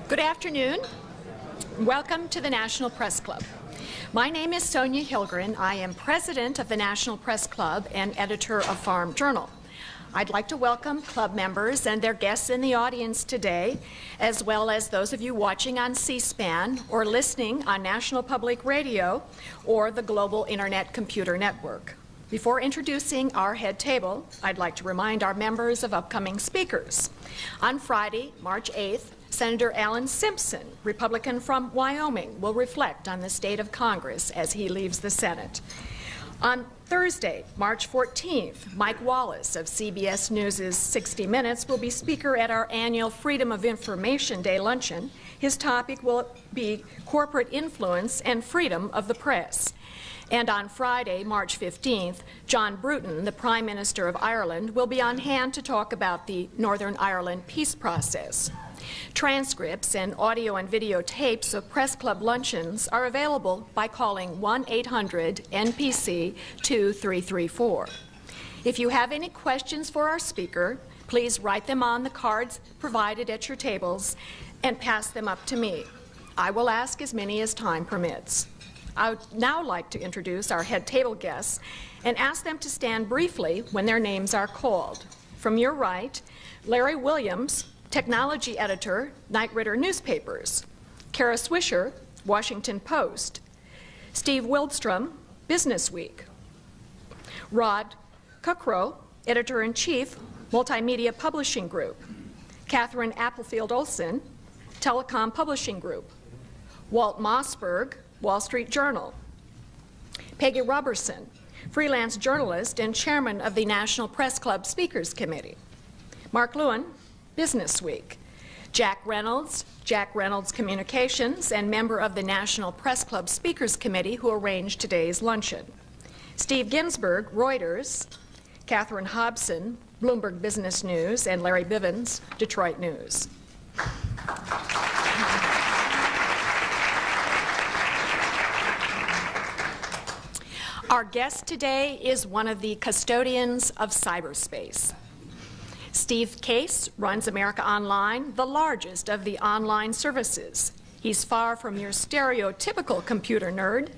Good afternoon. Welcome to the National Press Club. My name is Sonia Hilgren. I am president of the National Press Club and editor of Farm Journal. I'd like to welcome club members and their guests in the audience today, as well as those of you watching on C-SPAN or listening on National Public Radio or the Global Internet Computer Network. Before introducing our head table, I'd like to remind our members of upcoming speakers. On Friday, March 8th, Senator Alan Simpson, Republican from Wyoming, will reflect on the state of Congress as he leaves the Senate. On Thursday, March 14th, Mike Wallace of CBS News' 60 Minutes will be speaker at our annual Freedom of Information Day luncheon. His topic will be corporate influence and freedom of the press. And on Friday, March 15th, John Bruton, the Prime Minister of Ireland, will be on hand to talk about the Northern Ireland peace process. Transcripts and audio and video tapes of Press Club luncheons are available by calling 1-800-NPC-2334. If you have any questions for our speaker, please write them on the cards provided at your tables and pass them up to me. I will ask as many as time permits. I would now like to introduce our head table guests and ask them to stand briefly when their names are called. From your right, Larry Williams, Technology Editor, Knight Ridder Newspapers. Kara Swisher, Washington Post. Steve Wildstrom, Business Week. Rod Kuckrow, Editor-in-Chief, Multimedia Publishing Group. Catherine Applefield Olson, Telecom Publishing Group. Walt Mossberg, Wall Street Journal. Peggy Robertson, freelance journalist and chairman of the National Press Club Speakers Committee. Mark Lewin, Business Week. Jack Reynolds Communications, and member of the National Press Club Speakers Committee who arranged today's luncheon. Steve Ginsburg, Reuters. Catherine Hobson, Bloomberg Business News, and Larry Bivens, Detroit News. Our guest today is one of the custodians of cyberspace. Steve Case runs America Online, the largest of the online services. He's far from your stereotypical computer nerd.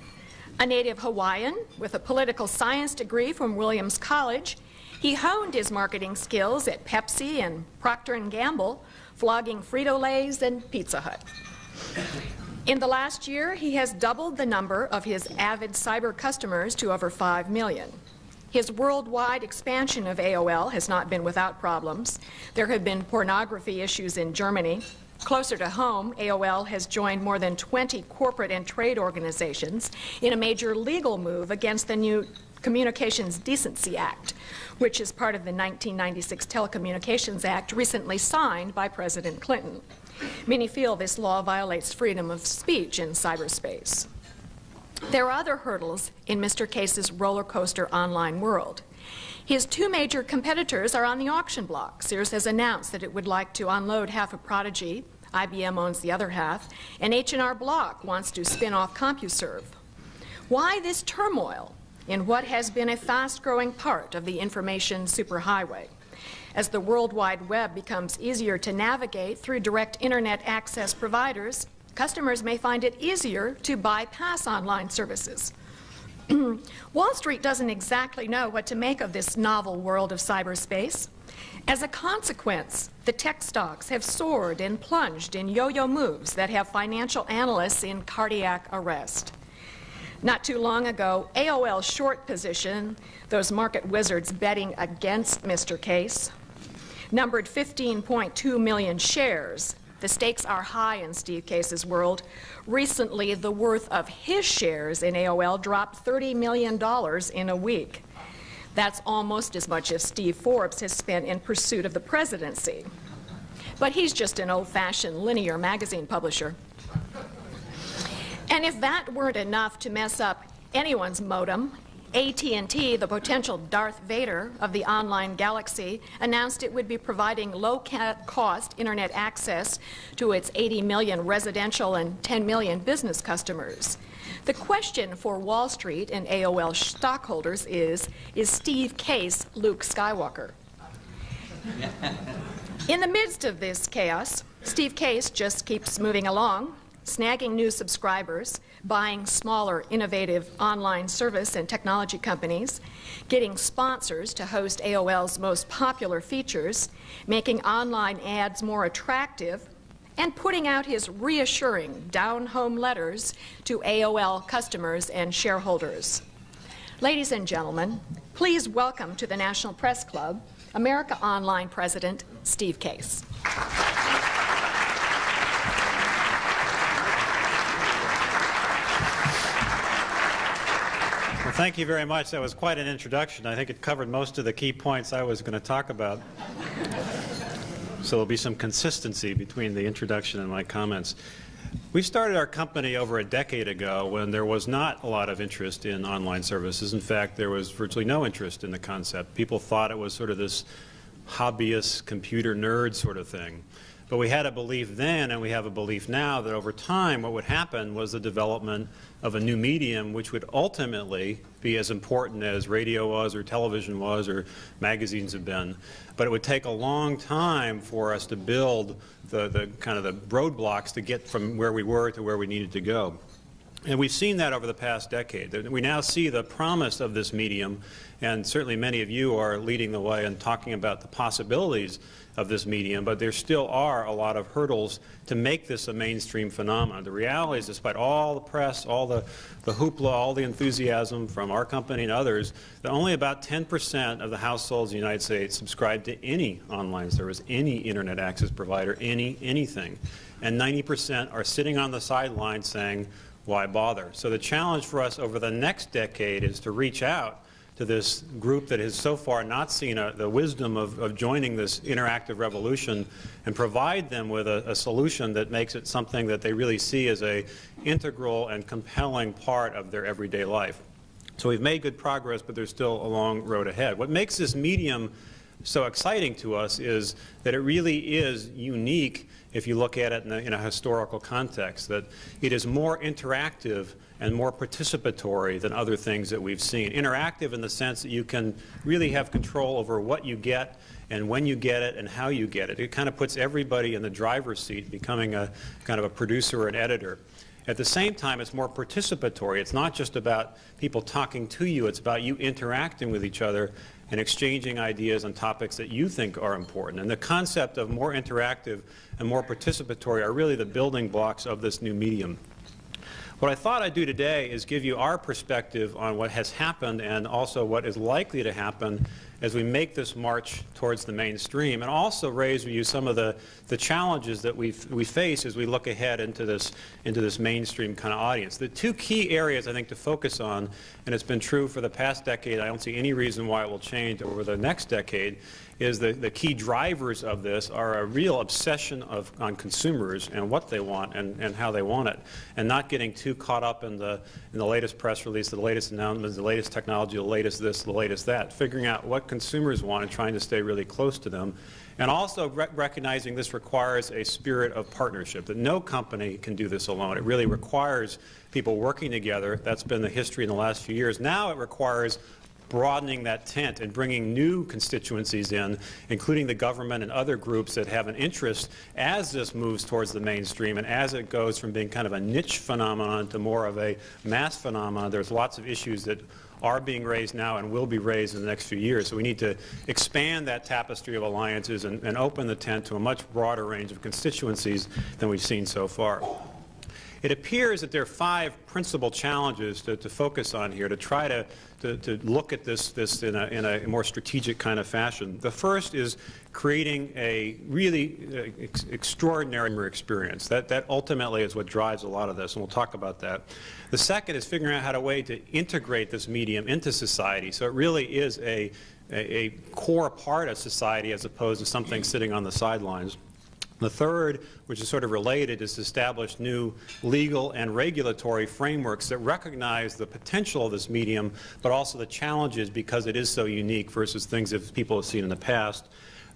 A native Hawaiian with a political science degree from Williams College, he honed his marketing skills at Pepsi and Procter & Gamble, flogging Frito-Lays and Pizza Hut. In the last year, he has doubled the number of his avid cyber customers to over 5 million. His worldwide expansion of AOL has not been without problems. There have been pornography issues in Germany. Closer to home, AOL has joined more than 20 corporate and trade organizations in a major legal move against the new Communications Decency Act, which is part of the 1996 Telecommunications Act recently signed by President Clinton. Many feel this law violates freedom of speech in cyberspace. There are other hurdles in Mr. Case's roller coaster online world. His two major competitors are on the auction block. Sears has announced that it would like to unload half of Prodigy, IBM owns the other half, and H&R Block wants to spin off CompuServe. Why this turmoil in what has been a fast-growing part of the information superhighway? As the World Wide Web becomes easier to navigate through direct internet access providers, customers may find it easier to bypass online services. Wall Street doesn't exactly know what to make of this novel world of cyberspace. As a consequence, the tech stocks have soared and plunged in yo-yo moves that have financial analysts in cardiac arrest. Not too long ago, AOL's short position, those market wizards betting against Mr. Case, numbered 15.2 million shares. The stakes are high in Steve Case's world. Recently, the worth of his shares in AOL dropped $30 million in a week. That's almost as much as Steve Forbes has spent in pursuit of the presidency. But he's just an old-fashioned linear magazine publisher. And if that weren't enough to mess up anyone's modem, AT&T, the potential Darth Vader of the online galaxy, announced it would be providing low-cost internet access to its 80 million residential and 10 million business customers. The question for Wall Street and AOL stockholders is Steve Case Luke Skywalker? In the midst of this chaos, Steve Case just keeps moving along, snagging new subscribers, buying smaller, innovative online service and technology companies, getting sponsors to host AOL's most popular features, making online ads more attractive, and putting out his reassuring down-home letters to AOL customers and shareholders. Ladies and gentlemen, please welcome to the National Press Club, America Online President Steve Case. Well, thank you very much. That was quite an introduction. I think it covered most of the key points I was going to talk about. So there'll be some consistency between the introduction and my comments. We started our company over a decade ago when there was not a lot of interest in online services. In fact, there was virtually no interest in the concept. People thought it was sort of this hobbyist computer nerd sort of thing. But we had a belief then, and we have a belief now, that over time what would happen was the development of a new medium which would ultimately be as important as radio was or television was or magazines have been. But it would take a long time for us to build the kind of the roadblocks to get from where we were to where we needed to go. And we've seen that over the past decade. We now see the promise of this medium, and certainly many of you are leading the way and talking about the possibilities of this medium, but there still are a lot of hurdles to make this a mainstream phenomenon. The reality is, despite all the press, all the hoopla, all the enthusiasm from our company and others, that only about 10% of the households in the United States subscribe to any online service, any internet access provider, anything. And 90% are sitting on the sidelines saying, why bother? So the challenge for us over the next decade is to reach out to this group that has so far not seen the wisdom of joining this interactive revolution and provide them with a solution that makes it something that they really see as an integral and compelling part of their everyday life. So we've made good progress, but there's still a long road ahead. What makes this medium so exciting to us is that it really is unique if you look at it in a historical context, that it is more interactive and more participatory than other things that we've seen. Interactive in the sense that you can really have control over what you get and when you get it and how you get it. It kind of puts everybody in the driver's seat, becoming a kind of a producer or an editor. At the same time, it's more participatory. It's not just about people talking to you. It's about you interacting with each other and exchanging ideas on topics that you think are important. And the concept of more interactive and more participatory are really the building blocks of this new medium. What I thought I'd do today is give you our perspective on what has happened and also what is likely to happen as we make this march towards the mainstream, and also raise with you some of the challenges that we face as we look ahead into this mainstream kind of audience. The two key areas I think to focus on, and it's been true for the past decade, I don't see any reason why it will change over the next decade, is the key drivers of this are a real obsession on consumers and what they want and how they want it, and not getting too caught up in the latest press release, the latest announcements, the latest technology, the latest this, the latest that, figuring out what consumers want and trying to stay really close to them. And also recognizing this requires a spirit of partnership, that no company can do this alone. It really requires people working together. That's been the history in the last few years. Now it requires broadening that tent and bringing new constituencies in, including the government and other groups that have an interest as this moves towards the mainstream and as it goes from being kind of a niche phenomenon to more of a mass phenomenon. There's lots of issues that are being raised now and will be raised in the next few years. So we need to expand that tapestry of alliances and open the tent to a much broader range of constituencies than we've seen so far. It appears that there are 5 principal challenges to focus on here, to try to look at this in a more strategic kind of fashion. The first is creating a really extraordinary experience. That ultimately is what drives a lot of this, and we'll talk about that. The second is figuring out how to integrate this medium into society, so it really is a core part of society as opposed to something sitting on the sidelines. The third, which is sort of related, is to establish new legal and regulatory frameworks that recognize the potential of this medium, but also the challenges because it is so unique versus things that people have seen in the past.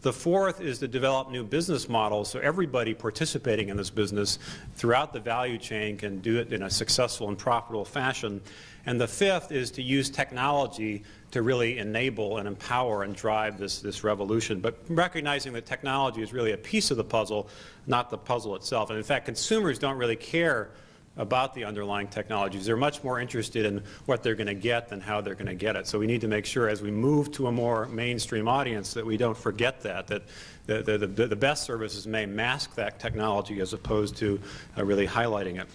The fourth is to develop new business models so everybody participating in this business throughout the value chain can do it in a successful and profitable fashion. And the fifth is to use technology to really enable and empower and drive this revolution, but recognizing that technology is really a piece of the puzzle, not the puzzle itself. And in fact, consumers don't really care about the underlying technologies. They're much more interested in what they're going to get than how they're going to get it. So we need to make sure as we move to a more mainstream audience that we don't forget that the best services may mask that technology as opposed to really highlighting it.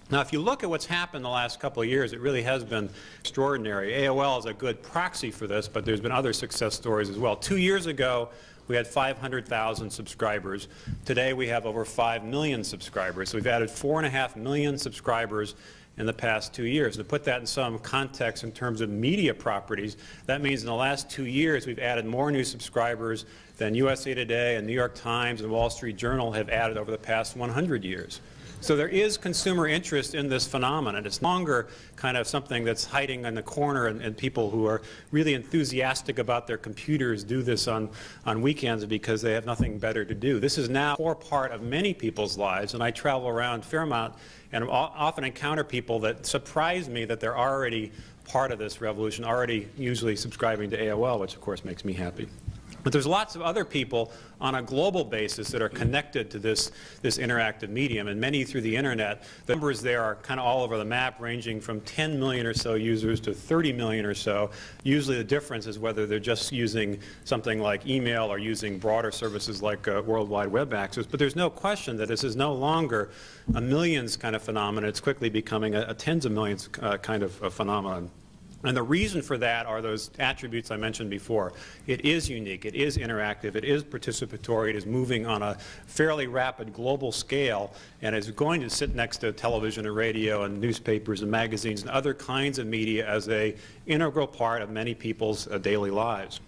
Now, if you look at what's happened the last couple of years, it really has been extraordinary. AOL is a good proxy for this, but there's been other success stories as well. 2 years ago, we had 500,000 subscribers. Today, we have over 5 million subscribers. So we've added 4.5 million subscribers in the past 2 years. And to put that in some context in terms of media properties, that means in the last 2 years, we've added more new subscribers than USA Today and New York Times and Wall Street Journal have added over the past 100 years. So there is consumer interest in this phenomenon. It's no longer kind of something that's hiding in the corner, and people who are really enthusiastic about their computers do this on weekends because they have nothing better to do. This is now a core part of many people's lives, and I travel around a fair amount and often encounter people that surprise me that they're already part of this revolution, already usually subscribing to AOL, which of course makes me happy. But there's lots of other people on a global basis that are connected to this interactive medium, and many through the internet. The numbers there are kind of all over the map, ranging from 10 million or so users to 30 million or so. Usually the difference is whether they're just using something like email or using broader services like World Wide Web access. But there's no question that this is no longer a millions kind of phenomenon. It's quickly becoming a tens of millions kind of phenomenon. And the reason for that are those attributes I mentioned before. It is unique, it is interactive, it is participatory, it is moving on a fairly rapid global scale, and is going to sit next to television and radio and newspapers and magazines and other kinds of media as an integral part of many people's daily lives.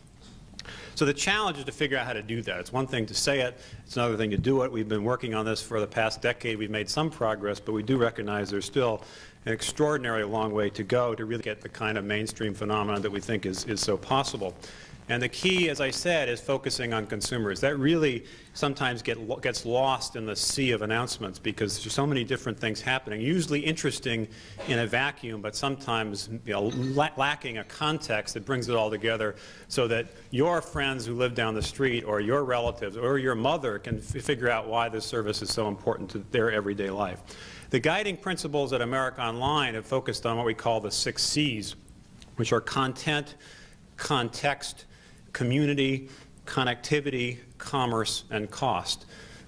So the challenge is to figure out how to do that. It's one thing to say it, it's another thing to do it. We've been working on this for the past decade. We've made some progress, but we do recognize there's still an extraordinarily long way to go to really get the kind of mainstream phenomenon that we think is so possible. And the key, as I said, is focusing on consumers. That really sometimes gets lost in the sea of announcements because there's so many different things happening, usually interesting in a vacuum, but sometimes lacking a context that brings it all together so that your friends who live down the street or your relatives or your mother can figure out why this service is so important to their everyday life. The guiding principles at America Online have focused on what we call the 6 C's, which are content, context, community, connectivity, commerce, and cost.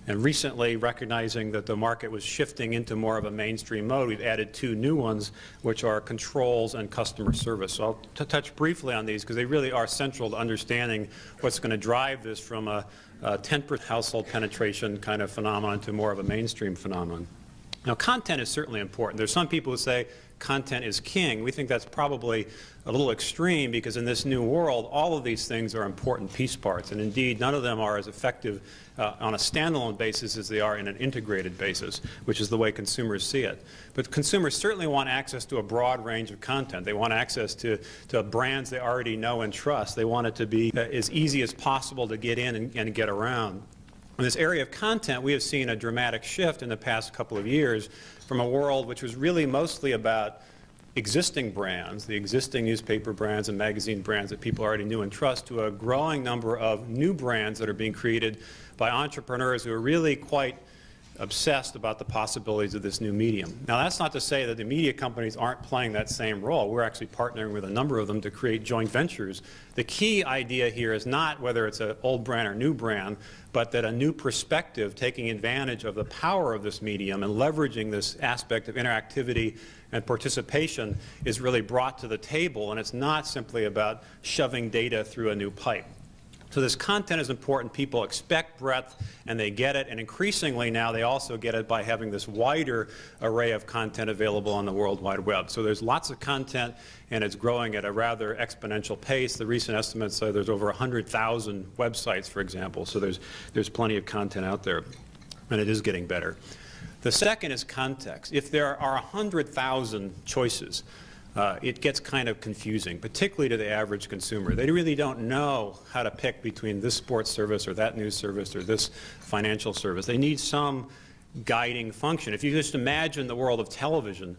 And recently, recognizing that the market was shifting into more of a mainstream mode, we've added 2 new ones, which are controls and customer service. So I'll touch briefly on these because they really are central to understanding what's going to drive this from a 10% household penetration kind of phenomenon to more of a mainstream phenomenon. Now, content is certainly important. There's some people who say content is king. We think that's probably a little extreme because in this new world, all of these things are important piece parts. And indeed, none of them are as effective on a standalone basis as they are in an integrated basis, which is the way consumers see it. But consumers certainly want access to a broad range of content. They want access to brands they already know and trust. They want it to be as easy as possible to get in and get around. In this area of content, we have seen a dramatic shift in the past couple of years from a world which was really mostly about existing brands, the existing newspaper brands and magazine brands that people already knew and trust, to a growing number of new brands that are being created by entrepreneurs who are really quite obsessed about the possibilities of this new medium. Now, that's not to say that the media companies aren't playing that same role. We're actually partnering with a number of them to create joint ventures. The key idea here is not whether it's an old brand or new brand, but that a new perspective, taking advantage of the power of this medium and leveraging this aspect of interactivity and participation, is really brought to the table, and it's not simply about shoving data through a new pipe. So this content is important. People expect breadth, and they get it. And increasingly now, they also get it by having this wider array of content available on the World Wide Web. So there's lots of content, and it's growing at a rather exponential pace. The recent estimates say there's over 100,000 websites, for example. So there's plenty of content out there, and it is getting better. The second is context. If there are 100,000 choices it gets kind of confusing, particularly to the average consumer. They really don't know how to pick between this sports service or that news service or this financial service. They need some guiding function. If you just imagine the world of television,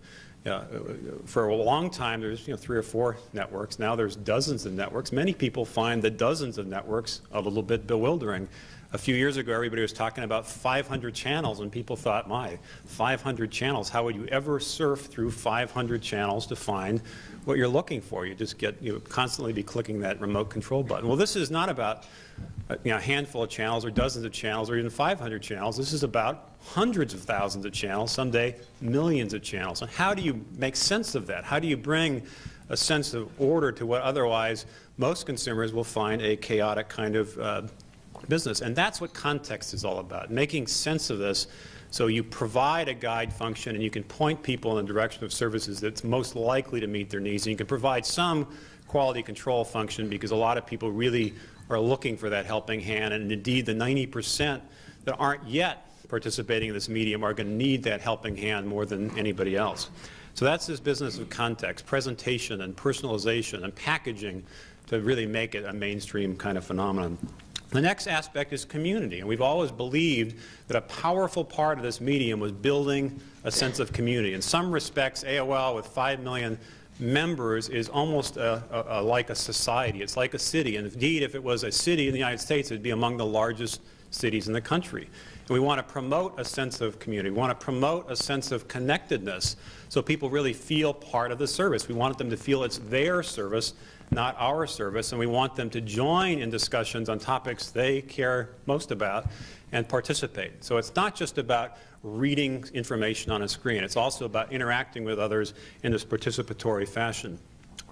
for a long time there's 3 or 4 networks. Now there's dozens of networks. Many people find the dozens of networks a little bit bewildering. A few years ago, everybody was talking about 500 channels, and people thought, my, 500 channels, how would you ever surf through 500 channels to find what you're looking for? You just constantly be clicking that remote control button. Well, this is not about a handful of channels or dozens of channels or even 500 channels. This is about hundreds of thousands of channels, someday millions of channels. And how do you make sense of that? How do you bring a sense of order to what otherwise most consumers will find a chaotic kind of business? And that's what context is all about, making sense of this so you provide a guide function and you can point people in the direction of services that's most likely to meet their needs. And you can provide some quality control function because a lot of people really are looking for that helping hand. And indeed, the 90% that aren't yet participating in this medium are going to need that helping hand more than anybody else. So that's this business of context, presentation and personalization and packaging to really make it a mainstream kind of phenomenon. The next aspect is community, and we've always believed that a powerful part of this medium was building a sense of community. In some respects, AOL with 5 million members is almost like a society. It's like a city, and indeed, if it was a city in the United States, it would be among the largest cities in the country. And we want to promote a sense of community. We want to promote a sense of connectedness so people really feel part of the service. We want them to feel it's their service, not our service, and we want them to join in discussions on topics they care most about and participate. So it's not just about reading information on a screen. It's also about interacting with others in this participatory fashion.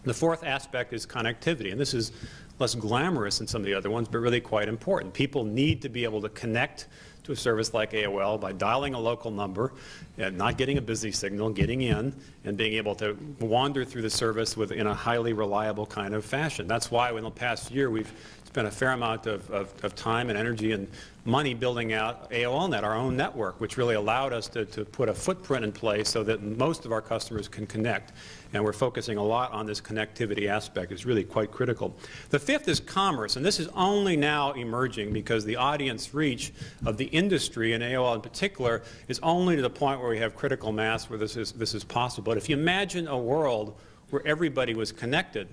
The fourth aspect is connectivity, and this is less glamorous than some of the other ones, but really quite important. People need to be able to connect to a service like AOL by dialing a local number and not getting a busy signal, getting in, and being able to wander through the service in a highly reliable kind of fashion. That's why in the past year we've spent a fair amount of time and energy and money building out AOLNet, our own network, which really allowed us to put a footprint in place so that most of our customers can connect. And we're focusing a lot on this connectivity aspect. It's really quite critical. The fifth is commerce, and this is only now emerging because the audience reach of the industry, and AOL in particular, is only to the point where we have critical mass where this is possible. But if you imagine a world where everybody was connected,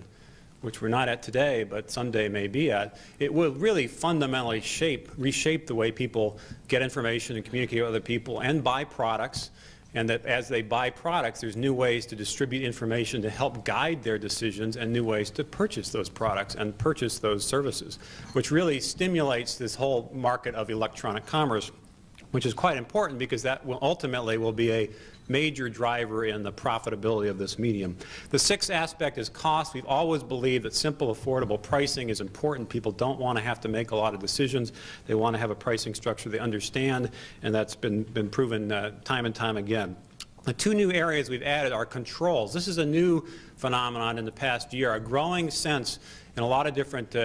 which we're not at today, but someday may be at, it will really fundamentally reshape the way people get information and communicate with other people and buy products, and that as they buy products, there's new ways to distribute information to help guide their decisions and new ways to purchase those products and purchase those services, which really stimulates this whole market of electronic commerce, which is quite important because that will ultimately be a major driver in the profitability of this medium. The sixth aspect is cost. We've always believed that simple, affordable pricing is important. People don't want to have to make a lot of decisions. They want to have a pricing structure they understand, and that's been proven time and time again. The two new areas we've added are controls. This is a new phenomenon in the past year, a growing sense in a lot of different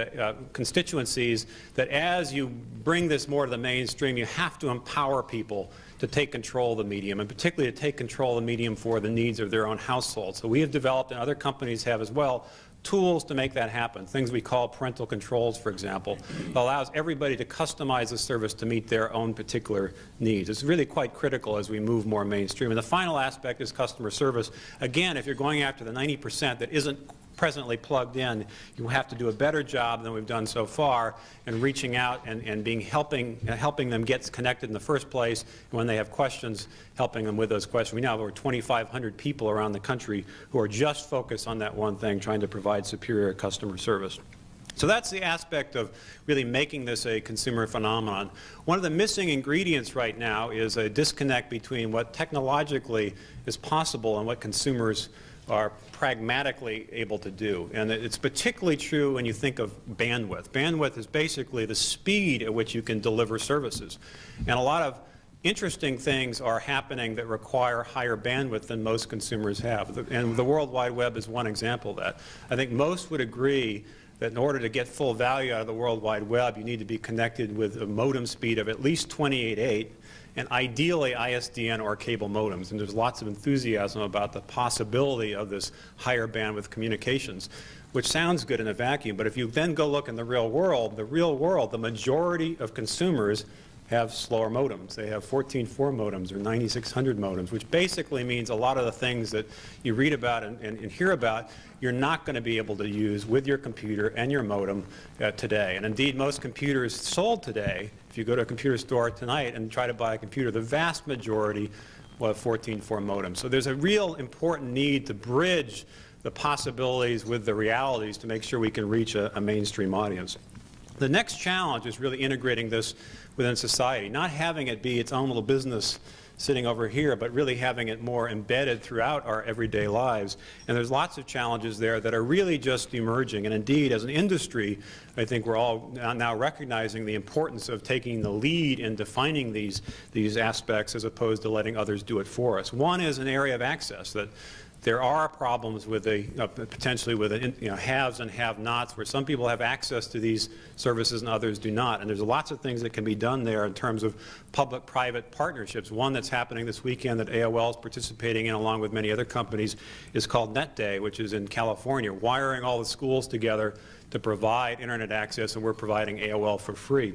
constituencies that as you bring this more to the mainstream, you have to empower people to take control of the medium, and particularly to take control of the medium for the needs of their own household. So we have developed, and other companies have as well, tools to make that happen, things we call parental controls, for example, that allows everybody to customize the service to meet their own particular needs. It's really quite critical as we move more mainstream. And the final aspect is customer service. Again, if you're going after the 90% that isn't presently plugged in, you have to do a better job than we've done so far in reaching out and helping them get connected in the first place, and when they have questions, helping them with those questions. We now have over 2,500 people around the country who are just focused on that one thing, trying to provide superior customer service. So that's the aspect of really making this a consumer phenomenon. One of the missing ingredients right now is a disconnect between what technologically is possible and what consumers are pragmatically able to do. And it's particularly true when you think of bandwidth. Bandwidth is basically the speed at which you can deliver services. And a lot of interesting things are happening that require higher bandwidth than most consumers have. And the World Wide Web is one example of that. I think most would agree that in order to get full value out of the World Wide Web, you need to be connected with a modem speed of at least 28.8, and ideally ISDN or cable modems. And there's lots of enthusiasm about the possibility of this higher bandwidth communications, which sounds good in a vacuum. But if you then go look in the real world, the majority of consumers have slower modems. They have 14.4 modems or 9600 modems, which basically means a lot of the things that you read about and hear about, you're not going to be able to use with your computer and your modem today. And indeed, most computers sold today, if you go to a computer store tonight and try to buy a computer, the vast majority will have 14.4 modems. So there's a real important need to bridge the possibilities with the realities to make sure we can reach a mainstream audience. The next challenge is really integrating this within society, not having it be its own little business sitting over here, but really having it more embedded throughout our everyday lives. And there's lots of challenges there that are really just emerging. And indeed, as an industry, I think we're all now recognizing the importance of taking the lead in defining these aspects as opposed to letting others do it for us. One is an area of access, that there are problems with potentially with haves and have-nots, where some people have access to these services and others do not. And there's lots of things that can be done there in terms of public-private partnerships. One that's happening this weekend that AOL is participating in, along with many other companies, is called Net Day, which is in California, wiring all the schools together to provide internet access, and we're providing AOL for free.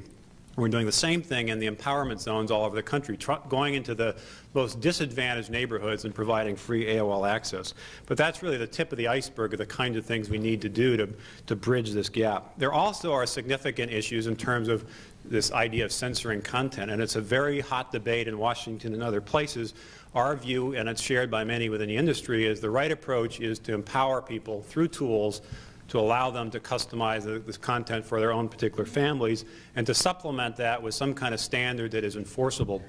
We're doing the same thing in the empowerment zones all over the country, going into the most disadvantaged neighborhoods and providing free AOL access. But that's really the tip of the iceberg of the kinds of things we need to do to bridge this gap. There also are significant issues in terms of this idea of censoring content, and it's a very hot debate in Washington and other places. Our view, and it's shared by many within the industry, is the right approach is to empower people through tools to allow them to customize this content for their own particular families, and to supplement that with some kind of standard that is enforceable.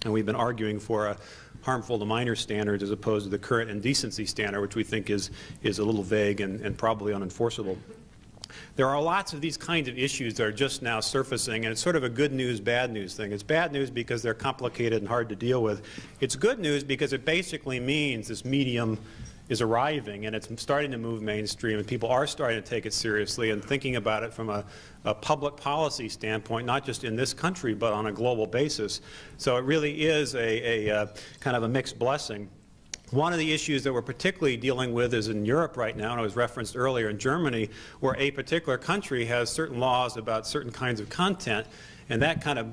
And we've been arguing for a harmful to minors standard as opposed to the current indecency standard, which we think is a little vague and probably unenforceable. There are lots of these kinds of issues that are just now surfacing, and it's sort of a good news, bad news thing. It's bad news because they're complicated and hard to deal with. It's good news because it basically means this medium is arriving and it's starting to move mainstream, and people are starting to take it seriously and thinking about it from a public policy standpoint, not just in this country but on a global basis. So it really is a kind of a mixed blessing. One of the issues that we're particularly dealing with is in Europe right now, and it was referenced earlier in Germany, where a particular country has certain laws about certain kinds of content, and that kind of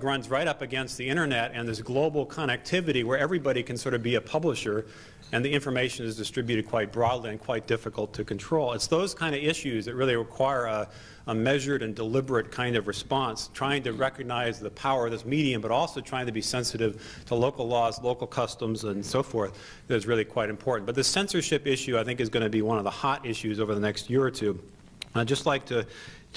runs right up against the internet and this global connectivity where everybody can sort of be a publisher, and the information is distributed quite broadly and quite difficult to control. It's those kind of issues that really require a measured and deliberate kind of response, trying to recognize the power of this medium, but also trying to be sensitive to local laws, local customs, and so forth. That's really quite important. But the censorship issue, I think, is going to be one of the hot issues over the next year or two. I'd just like to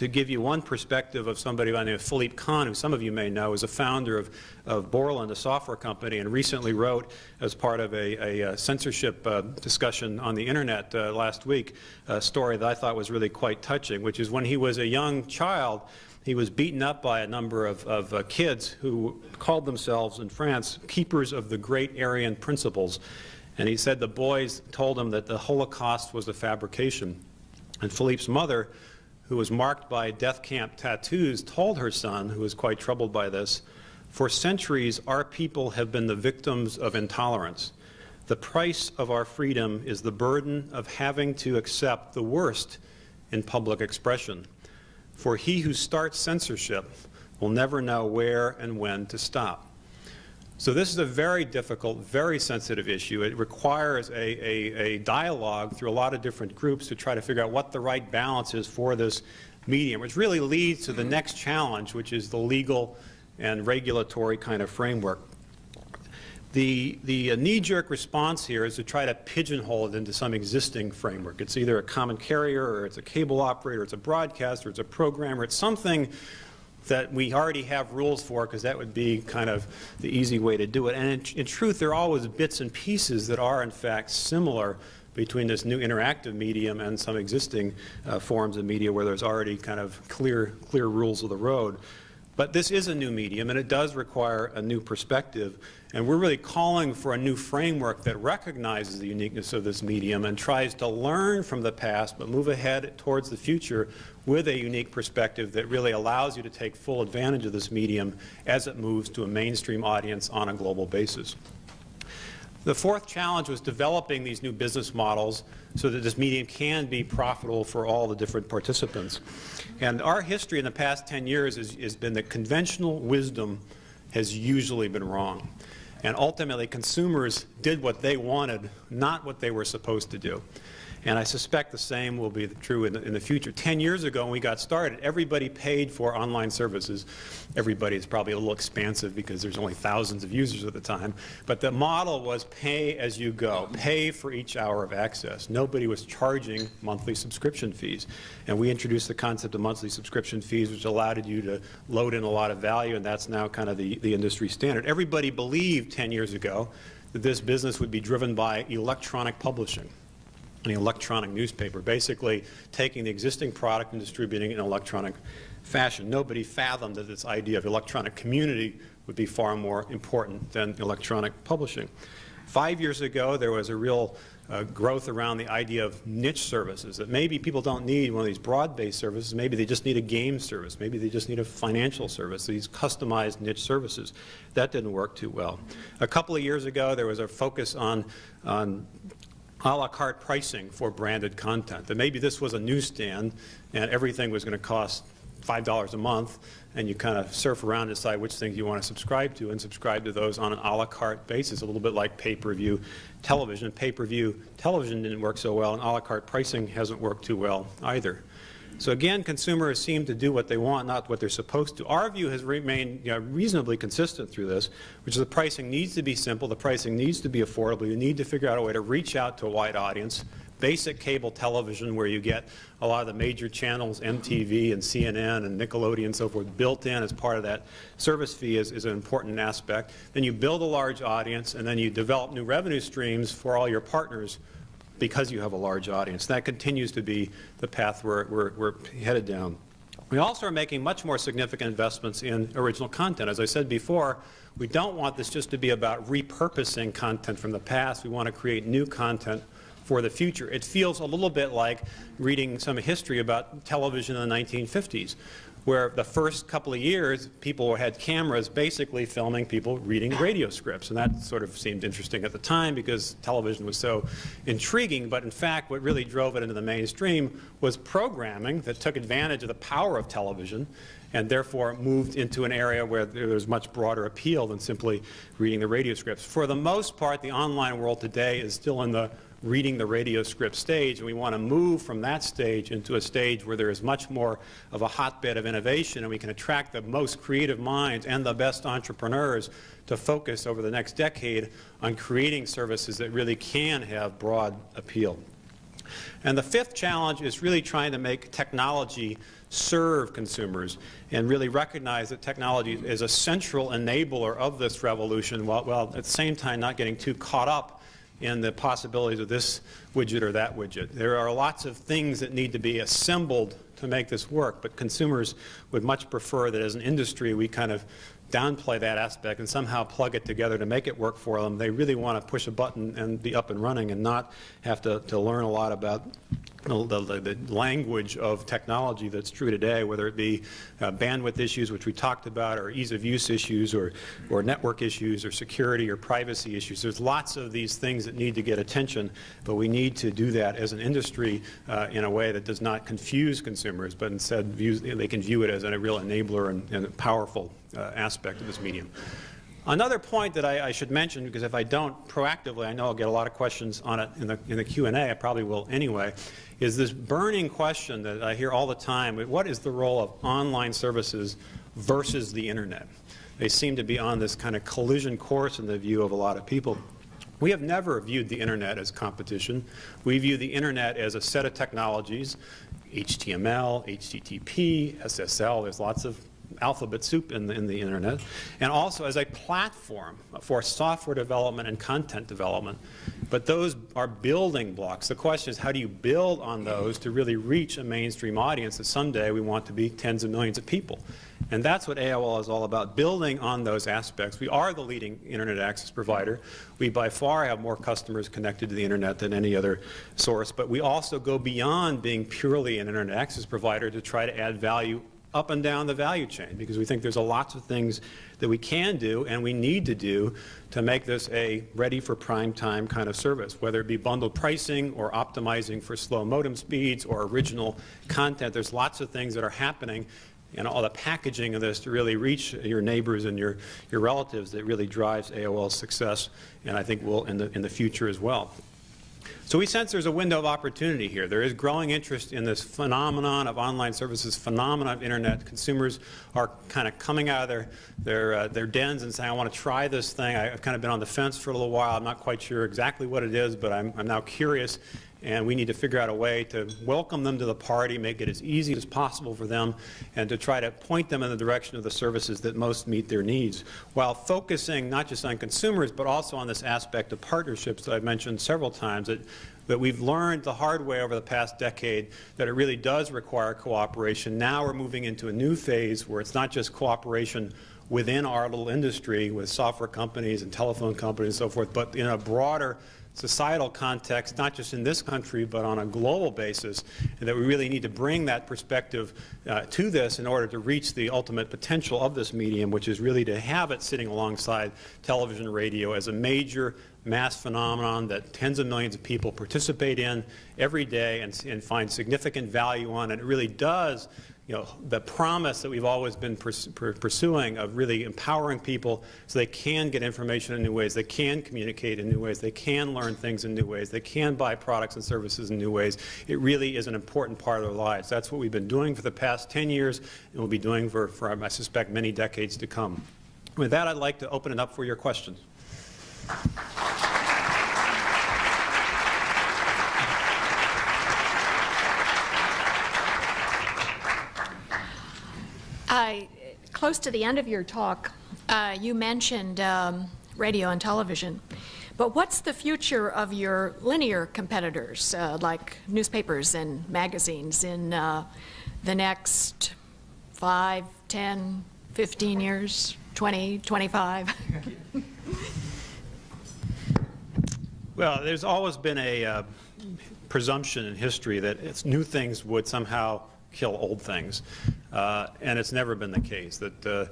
give you one perspective of somebody by the name of Philippe Kahn, who some of you may know is a founder of Borland, a software company, and recently wrote, as part of a censorship discussion on the internet last week, a story that I thought was really quite touching, which is when he was a young child, he was beaten up by a number of kids who called themselves, in France, keepers of the great Aryan principles. And he said the boys told him that the Holocaust was a fabrication. And Philippe's mother, who was marked by death camp tattoos, told her son, who was quite troubled by this, "For centuries our people have been the victims of intolerance. The price of our freedom is the burden of having to accept the worst in public expression. For he who starts censorship will never know where and when to stop." So this is a very difficult, very sensitive issue. It requires a dialogue through a lot of different groups to try to figure out what the right balance is for this medium, which really leads to the next challenge, which is the legal and regulatory kind of framework. The knee-jerk response here is to try to pigeonhole it into some existing framework. It's either a common carrier, or it's a cable operator, it's a broadcaster, it's a programmer, it's something that we already have rules for, because that would be kind of the easy way to do it. And in truth, there are always bits and pieces that are, in fact, similar between this new interactive medium and some existing forms of media where there's already kind of clear rules of the road. But this is a new medium, and it does require a new perspective. And we're really calling for a new framework that recognizes the uniqueness of this medium and tries to learn from the past but move ahead towards the future with a unique perspective that really allows you to take full advantage of this medium as it moves to a mainstream audience on a global basis. The fourth challenge was developing these new business models so that this medium can be profitable for all the different participants. And our history in the past 10 years has been that conventional wisdom has usually been wrong. And ultimately, consumers did what they wanted, not what they were supposed to do. And I suspect the same will be true in the future. 10 years ago when we got started, everybody paid for online services. Everybody is probably a little expansive because there's only thousands of users at the time. But the model was pay as you go, pay for each hour of access. Nobody was charging monthly subscription fees. And we introduced the concept of monthly subscription fees, which allowed you to load in a lot of value, and that's now kind of the industry standard. Everybody believed 10 years ago that this business would be driven by electronic publishing, an electronic newspaper, basically taking the existing product and distributing it in electronic fashion. Nobody fathomed that this idea of electronic community would be far more important than electronic publishing. 5 years ago, there was a real growth around the idea of niche services, that maybe people don't need one of these broad-based services, maybe they just need a game service, maybe they just need a financial service, these customized niche services. That didn't work too well. A couple of years ago, there was a focus on a la carte pricing for branded content. That maybe this was a newsstand and everything was going to cost $5 a month, and you kind of surf around and decide which things you want to subscribe to and subscribe to those on an a la carte basis, a little bit like pay-per-view television. Pay-per-view television didn't work so well, and a la carte pricing hasn't worked too well either. So again, consumers seem to do what they want, not what they're supposed to. Our view has remained reasonably consistent through this, which is the pricing needs to be simple, the pricing needs to be affordable. You need to figure out a way to reach out to a wide audience. Basic cable television, where you get a lot of the major channels, MTV and CNN and Nickelodeon and so forth, built in as part of that service fee is an important aspect. Then you build a large audience, and then you develop new revenue streams for all your partners because you have a large audience. That continues to be the path we're headed down. We also are making much more significant investments in original content. As I said before, we don't want this just to be about repurposing content from the past. We want to create new content for the future. It feels a little bit like reading some history about television in the 1950s, where the first couple of years people had cameras basically filming people reading radio scripts, and that sort of seemed interesting at the time because television was so intriguing. But in fact, what really drove it into the mainstream was programming that took advantage of the power of television and therefore moved into an area where there was much broader appeal than simply reading the radio scripts. For the most part, the online world today is still in the reading the radio script stage, and we want to move from that stage into a stage where there is much more of a hotbed of innovation, and we can attract the most creative minds and the best entrepreneurs to focus over the next decade on creating services that really can have broad appeal. And the fifth challenge is really trying to make technology serve consumers and really recognize that technology is a central enabler of this revolution, while at the same time not getting too caught up in the possibilities of this widget or that widget. There are lots of things that need to be assembled to make this work, but consumers would much prefer that as an industry we kind of downplay that aspect and somehow plug it together to make it work for them. They really want to push a button and be up and running and not have to learn a lot about the language of technology that's true today, whether it be bandwidth issues, which we talked about, or ease of use issues, or network issues, or security or privacy issues. There's lots of these things that need to get attention, but we need to do that as an industry in a way that does not confuse consumers, but instead they can view it as a real enabler and a powerful aspect of this medium. Another point that I should mention, because if I don't proactively, I know I'll get a lot of questions on it in the Q&A, I probably will anyway, is this burning question that I hear all the time: what is the role of online services versus the internet? They seem to be on this kind of collision course in the view of a lot of people. We have never viewed the internet as competition. We view the internet as a set of technologies, HTML, HTTP, SSL, there's lots of alphabet soup in the internet, and also as a platform for software development and content development. But those are building blocks. The question is, how do you build on those to really reach a mainstream audience that someday we want to be tens of millions of people? And that's what AOL is all about, building on those aspects. We are the leading Internet access provider. We by far have more customers connected to the Internet than any other source, but we also go beyond being purely an Internet access provider to try to add value up and down the value chain, because we think there's lots of things that we can do and we need to do to make this a ready for prime time kind of service, whether it be bundled pricing or optimizing for slow modem speeds or original content. There's lots of things that are happening, and all the packaging of this to really reach your neighbors and your relatives that really drives AOL's success, and I think will in the future as well. So we sense there's a window of opportunity here. There is growing interest in this phenomenon of online services, phenomenon of Internet. Consumers are kind of coming out of their dens and saying, I want to try this thing. I've kind of been on the fence for a little while. I'm not quite sure exactly what it is, but I'm now curious. And we need to figure out a way to welcome them to the party, make it as easy as possible for them, and to try to point them in the direction of the services that most meet their needs, while focusing not just on consumers, but also on this aspect of partnerships that I've mentioned several times, that we've learned the hard way over the past decade that it really does require cooperation. Now we're moving into a new phase where it's not just cooperation within our little industry with software companies and telephone companies and so forth, but in a broader societal context, not just in this country, but on a global basis, and that we really need to bring that perspective to this in order to reach the ultimate potential of this medium, which is really to have it sitting alongside television and radio as a major mass phenomenon that tens of millions of people participate in every day and find significant value on. And it really does, the promise that we've always been pursuing of really empowering people so they can get information in new ways, they can communicate in new ways, they can learn things in new ways, they can buy products and services in new ways. It really is an important part of their lives. That's what we've been doing for the past 10 years and we'll be doing for I suspect, many decades to come. With that, I'd like to open it up for your questions. Close to the end of your talk, you mentioned radio and television. But what's the future of your linear competitors, like newspapers and magazines, in the next 5, 10, 15 years, 20, 25? Well, there's always been a presumption in history that new things would somehow kill old things, and it's never been the case. That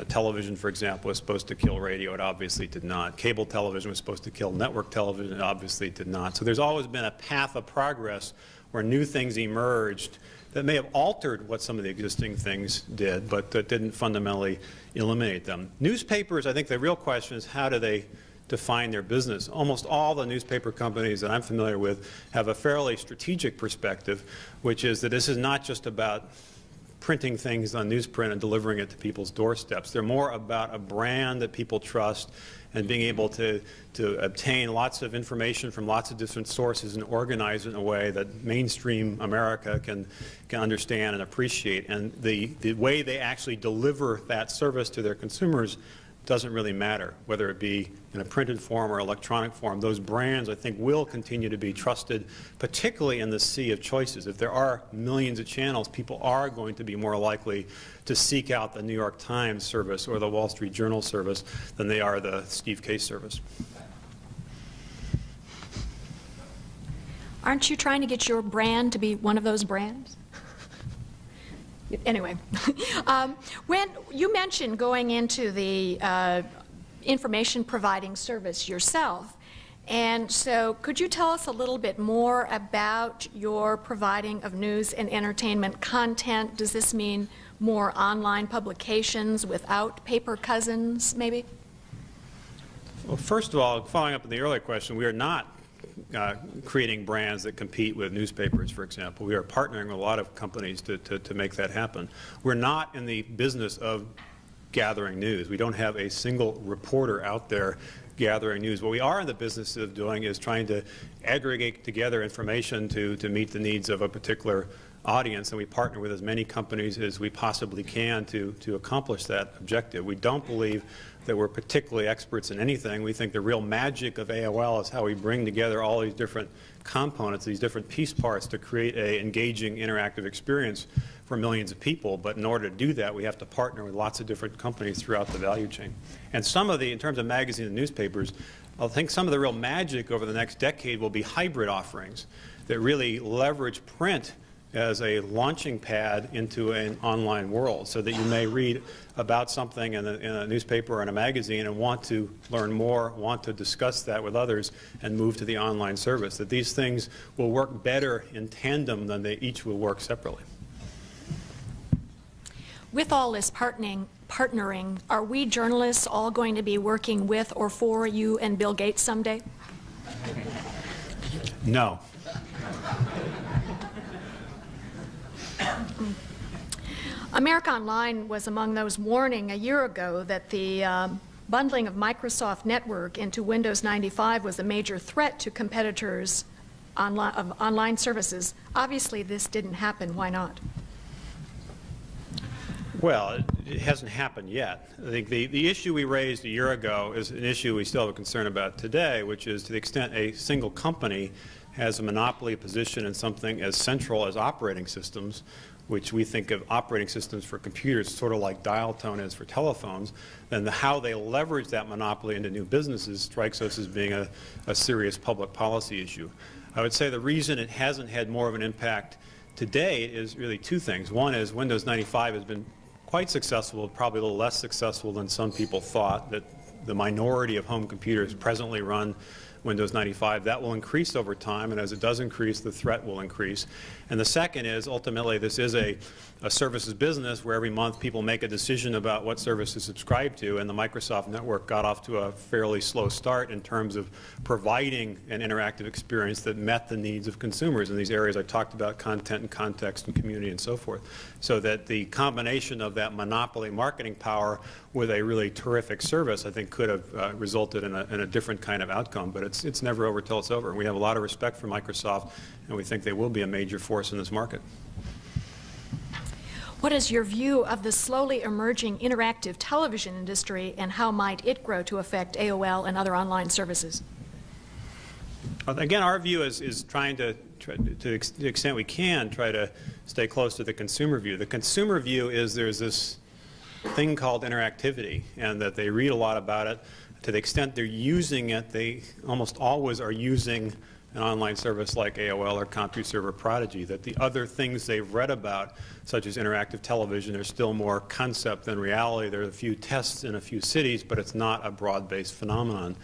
television, for example, was supposed to kill radio. It obviously did not. Cable television was supposed to kill network television. It obviously did not. So there's always been a path of progress where new things emerged that may have altered what some of the existing things did, but that didn't fundamentally eliminate them. Newspapers, I think the real question is how do they define their business. Almost all the newspaper companies that I'm familiar with have a fairly strategic perspective, which is that this is not just about printing things on newsprint and delivering it to people's doorsteps. They're more about a brand that people trust and being able to obtain lots of information from lots of different sources and organize it in a way that mainstream America can understand and appreciate. And the way they actually deliver that service to their consumers doesn't really matter, whether it be in a printed form or electronic form. Those brands, I think, will continue to be trusted, particularly in the sea of choices. If there are millions of channels, people are going to be more likely to seek out the New York Times service or the Wall Street Journal service than they are the Steve Case service. Aren't you trying to get your brand to be one of those brands? Anyway, when you mentioned going into the information providing service yourself, and so could you tell us a little bit more about your providing of news and entertainment content? Does this mean more online publications without paper cousins, maybe? Well, first of all, following up on the earlier question, we are not creating brands that compete with newspapers, for example. We are partnering with a lot of companies to make that happen. We're not in the business of gathering news. We don't have a single reporter out there gathering news. What we are in the business of doing is trying to aggregate together information to meet the needs of a particular audience, and we partner with as many companies as we possibly can to accomplish that objective. We don't believe that we're particularly experts in anything. We think the real magic of AOL is how we bring together all these different components, these different piece parts to create an engaging, interactive experience for millions of people. But in order to do that, we have to partner with lots of different companies throughout the value chain. And some of the, in terms of magazines and newspapers, I think some of the real magic over the next decade will be hybrid offerings that really leverage print as a launching pad into an online world, so that you may read about something in a newspaper or in a magazine and want to learn more, want to discuss that with others, and move to the online service. That these things will work better in tandem than they each will work separately. With all this partnering, are we journalists all going to be working with or for you and Bill Gates someday? No. America Online was among those warning a year ago that the bundling of Microsoft Network into Windows 95 was a major threat to competitors of online services. Obviously, this didn't happen. Why not? Well, it hasn't happened yet. I think the issue we raised a year ago is an issue we still have a concern about today, which is to the extent a single company has a monopoly position in something as central as operating systems, which we think of operating systems for computers sort of like dial tone is for telephones, then how they leverage that monopoly into new businesses strikes us as being a serious public policy issue. I would say the reason it hasn't had more of an impact today is really two things. One is Windows 95 has been quite successful, probably a little less successful than some people thought, that the minority of home computers presently run Windows 95. That will increase over time, and as it does increase, the threat will increase. And the second is, ultimately, this is a services business where every month people make a decision about what service to subscribe to, and the Microsoft network got off to a fairly slow start in terms of providing an interactive experience that met the needs of consumers in these areas I talked about, content and context and community and so forth. So that the combination of that monopoly marketing power with a really terrific service, I think, could have resulted in a different kind of outcome. But it's never over till it's over. We have a lot of respect for Microsoft, and we think they will be a major force in this market. What is your view of the slowly emerging interactive television industry, and how might it grow to affect AOL and other online services? Again, our view is trying to the extent we can, try to stay close to the consumer view. The consumer view is there's this thing called interactivity, and that they read a lot about it. To the extent they're using it, they almost always are using an online service like AOL or CompuServe Prodigy, that the other things they've read about, such as interactive television, are still more concept than reality. There are a few tests in a few cities, but it's not a broad-based phenomenon.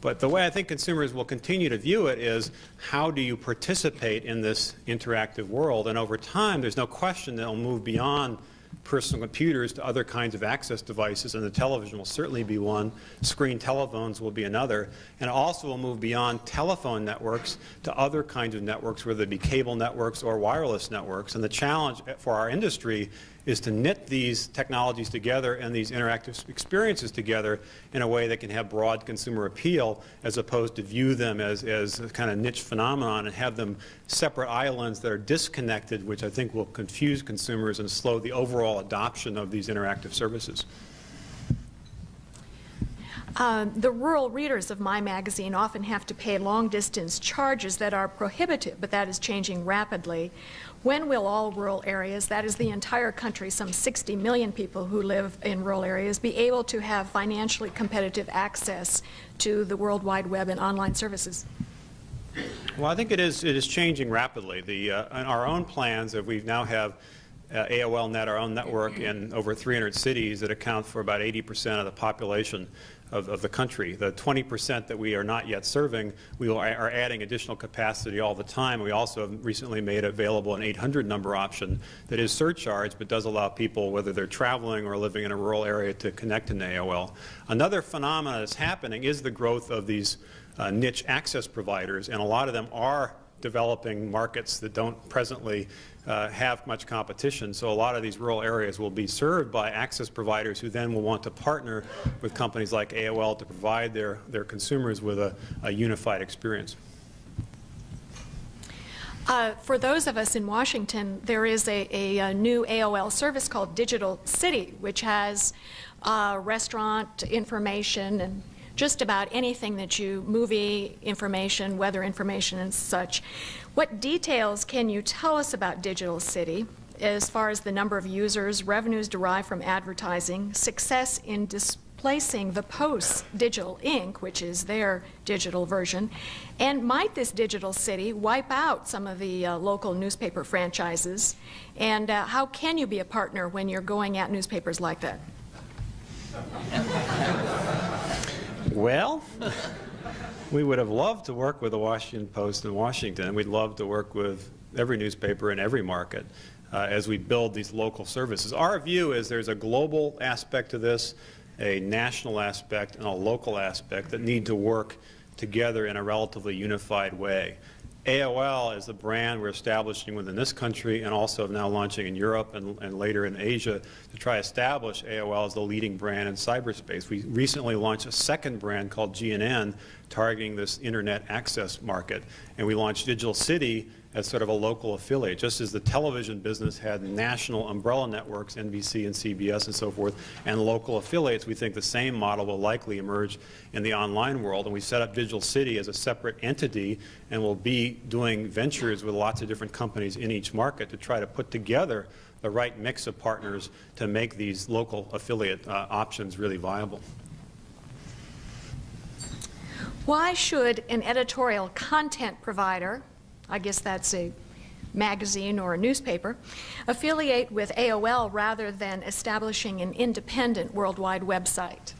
But the way I think consumers will continue to view it is, how do you participate in this interactive world? And over time, there's no question that it'll move beyond personal computers to other kinds of access devices, and the television will certainly be one. Screen telephones will be another. And it also will move beyond telephone networks to other kinds of networks, whether they be cable networks or wireless networks. And the challenge for our industry is to knit these technologies together and these interactive experiences together in a way that can have broad consumer appeal, as opposed to view them as a kind of niche phenomenon and have them separate islands that are disconnected, which I think will confuse consumers and slow the overall adoption of these interactive services. The rural readers of my magazine often have to pay long-distance charges that are prohibitive, but that is changing rapidly. When will all rural areas, that is the entire country, some 60 million people who live in rural areas, be able to have financially competitive access to the World Wide Web and online services? Well, I think it is changing rapidly. In our own plans, that we now have AOL.net, our own network, in over 300 cities that account for about 80% of the population of the country. The 20% that we are not yet serving, we are adding additional capacity all the time. We also have recently made available an 800 number option that is surcharged, but does allow people, whether they're traveling or living in a rural area, to connect to AOL. Another phenomenon that's happening is the growth of these niche access providers, and a lot of them are developing markets that don't presently have much competition. So a lot of these rural areas will be served by access providers who then will want to partner with companies like AOL to provide their consumers with a unified experience. For those of us in Washington, there is a new AOL service called Digital City, which has restaurant information and just about anything that movie information, weather information, and such. What details can you tell us about Digital City as far as the number of users, revenues derived from advertising, success in displacing the Post's Digital Inc., which is their digital version, and might this Digital City wipe out some of the local newspaper franchises, and how can you be a partner when you're going at newspapers like that? Well, we would have loved to work with the Washington Post in Washington. We'd love to work with every newspaper in every market as we build these local services. Our view is there's a global aspect to this, a national aspect, and a local aspect that need to work together in a relatively unified way. AOL is the brand we're establishing within this country and also now launching in Europe and later in Asia to try to establish AOL as the leading brand in cyberspace. We recently launched a second brand called GNN targeting this internet access market, and we launched Digital City as sort of a local affiliate. Just as the television business had national umbrella networks, NBC and CBS and so forth, and local affiliates, we think the same model will likely emerge in the online world. And we set up Digital City as a separate entity and will be doing ventures with lots of different companies in each market to try to put together the right mix of partners to make these local affiliate options really viable. Why should an editorial content provider, I guess that's a magazine or a newspaper, affiliate with AOL rather than establishing an independent worldwide website?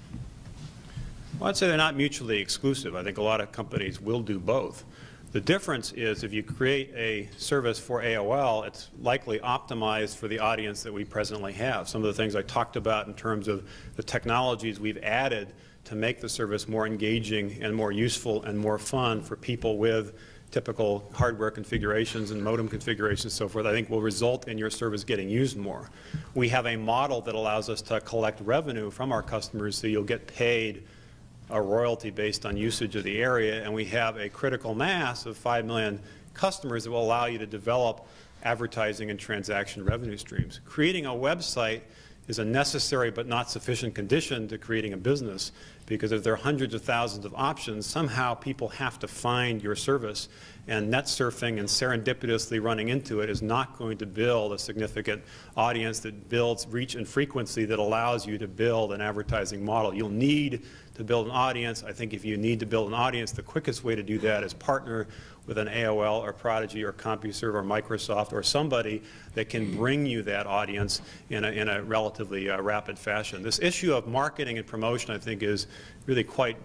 Well, I'd say they're not mutually exclusive. I think a lot of companies will do both. The difference is if you create a service for AOL, it's likely optimized for the audience that we presently have. Some of the things I talked about in terms of the technologies we've added to make the service more engaging and more useful and more fun for people with typical hardware configurations and modem configurations and so forth, I think will result in your service getting used more. We have a model that allows us to collect revenue from our customers so you'll get paid a royalty based on usage of the area, and we have a critical mass of 5 million customers that will allow you to develop advertising and transaction revenue streams. Creating a website is a necessary but not sufficient condition to creating a business, because if there are hundreds of thousands of options, somehow people have to find your service, and net surfing and serendipitously running into it is not going to build a significant audience that builds reach and frequency that allows you to build an advertising model. You'll need to build an audience. I think if you need to build an audience, the quickest way to do that is partner with an AOL or Prodigy or CompuServe or Microsoft or somebody that can bring you that audience in a relatively rapid fashion. This issue of marketing and promotion, I think, is really quite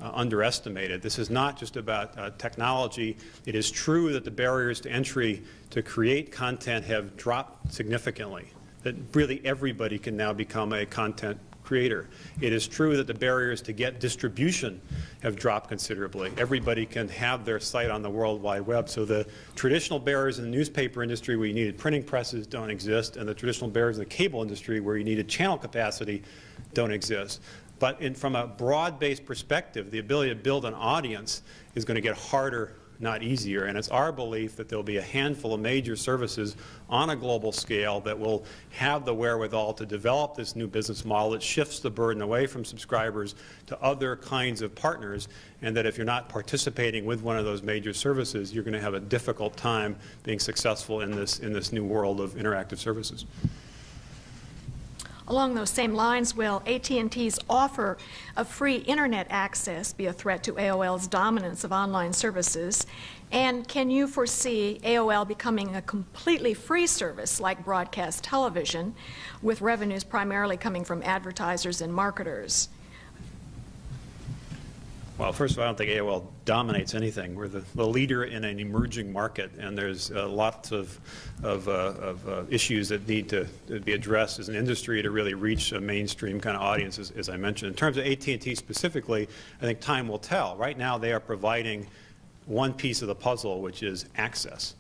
underestimated. This is not just about technology. It is true that the barriers to entry to create content have dropped significantly, that really everybody can now become a content creator. It is true that the barriers to get distribution have dropped considerably. Everybody can have their site on the World Wide Web, so the traditional barriers in the newspaper industry where you needed printing presses don't exist, and the traditional barriers in the cable industry where you needed channel capacity don't exist. But from a broad-based perspective, the ability to build an audience is going to get harder, not easier. And it's our belief that there will be a handful of major services on a global scale that will have the wherewithal to develop this new business model that shifts the burden away from subscribers to other kinds of partners, and that if you're not participating with one of those major services, you're going to have a difficult time being successful in this new world of interactive services. Along those same lines, will AT&T's offer of free internet access be a threat to AOL's dominance of online services? And can you foresee AOL becoming a completely free service like broadcast television, with revenues primarily coming from advertisers and marketers? Well, first of all, I don't think AOL dominates anything. We're the leader in an emerging market, and there's lots of issues that need to be addressed as an industry to really reach a mainstream kind of audience, as I mentioned. In terms of AT&T specifically, I think time will tell. Right now, they are providing one piece of the puzzle, which is access.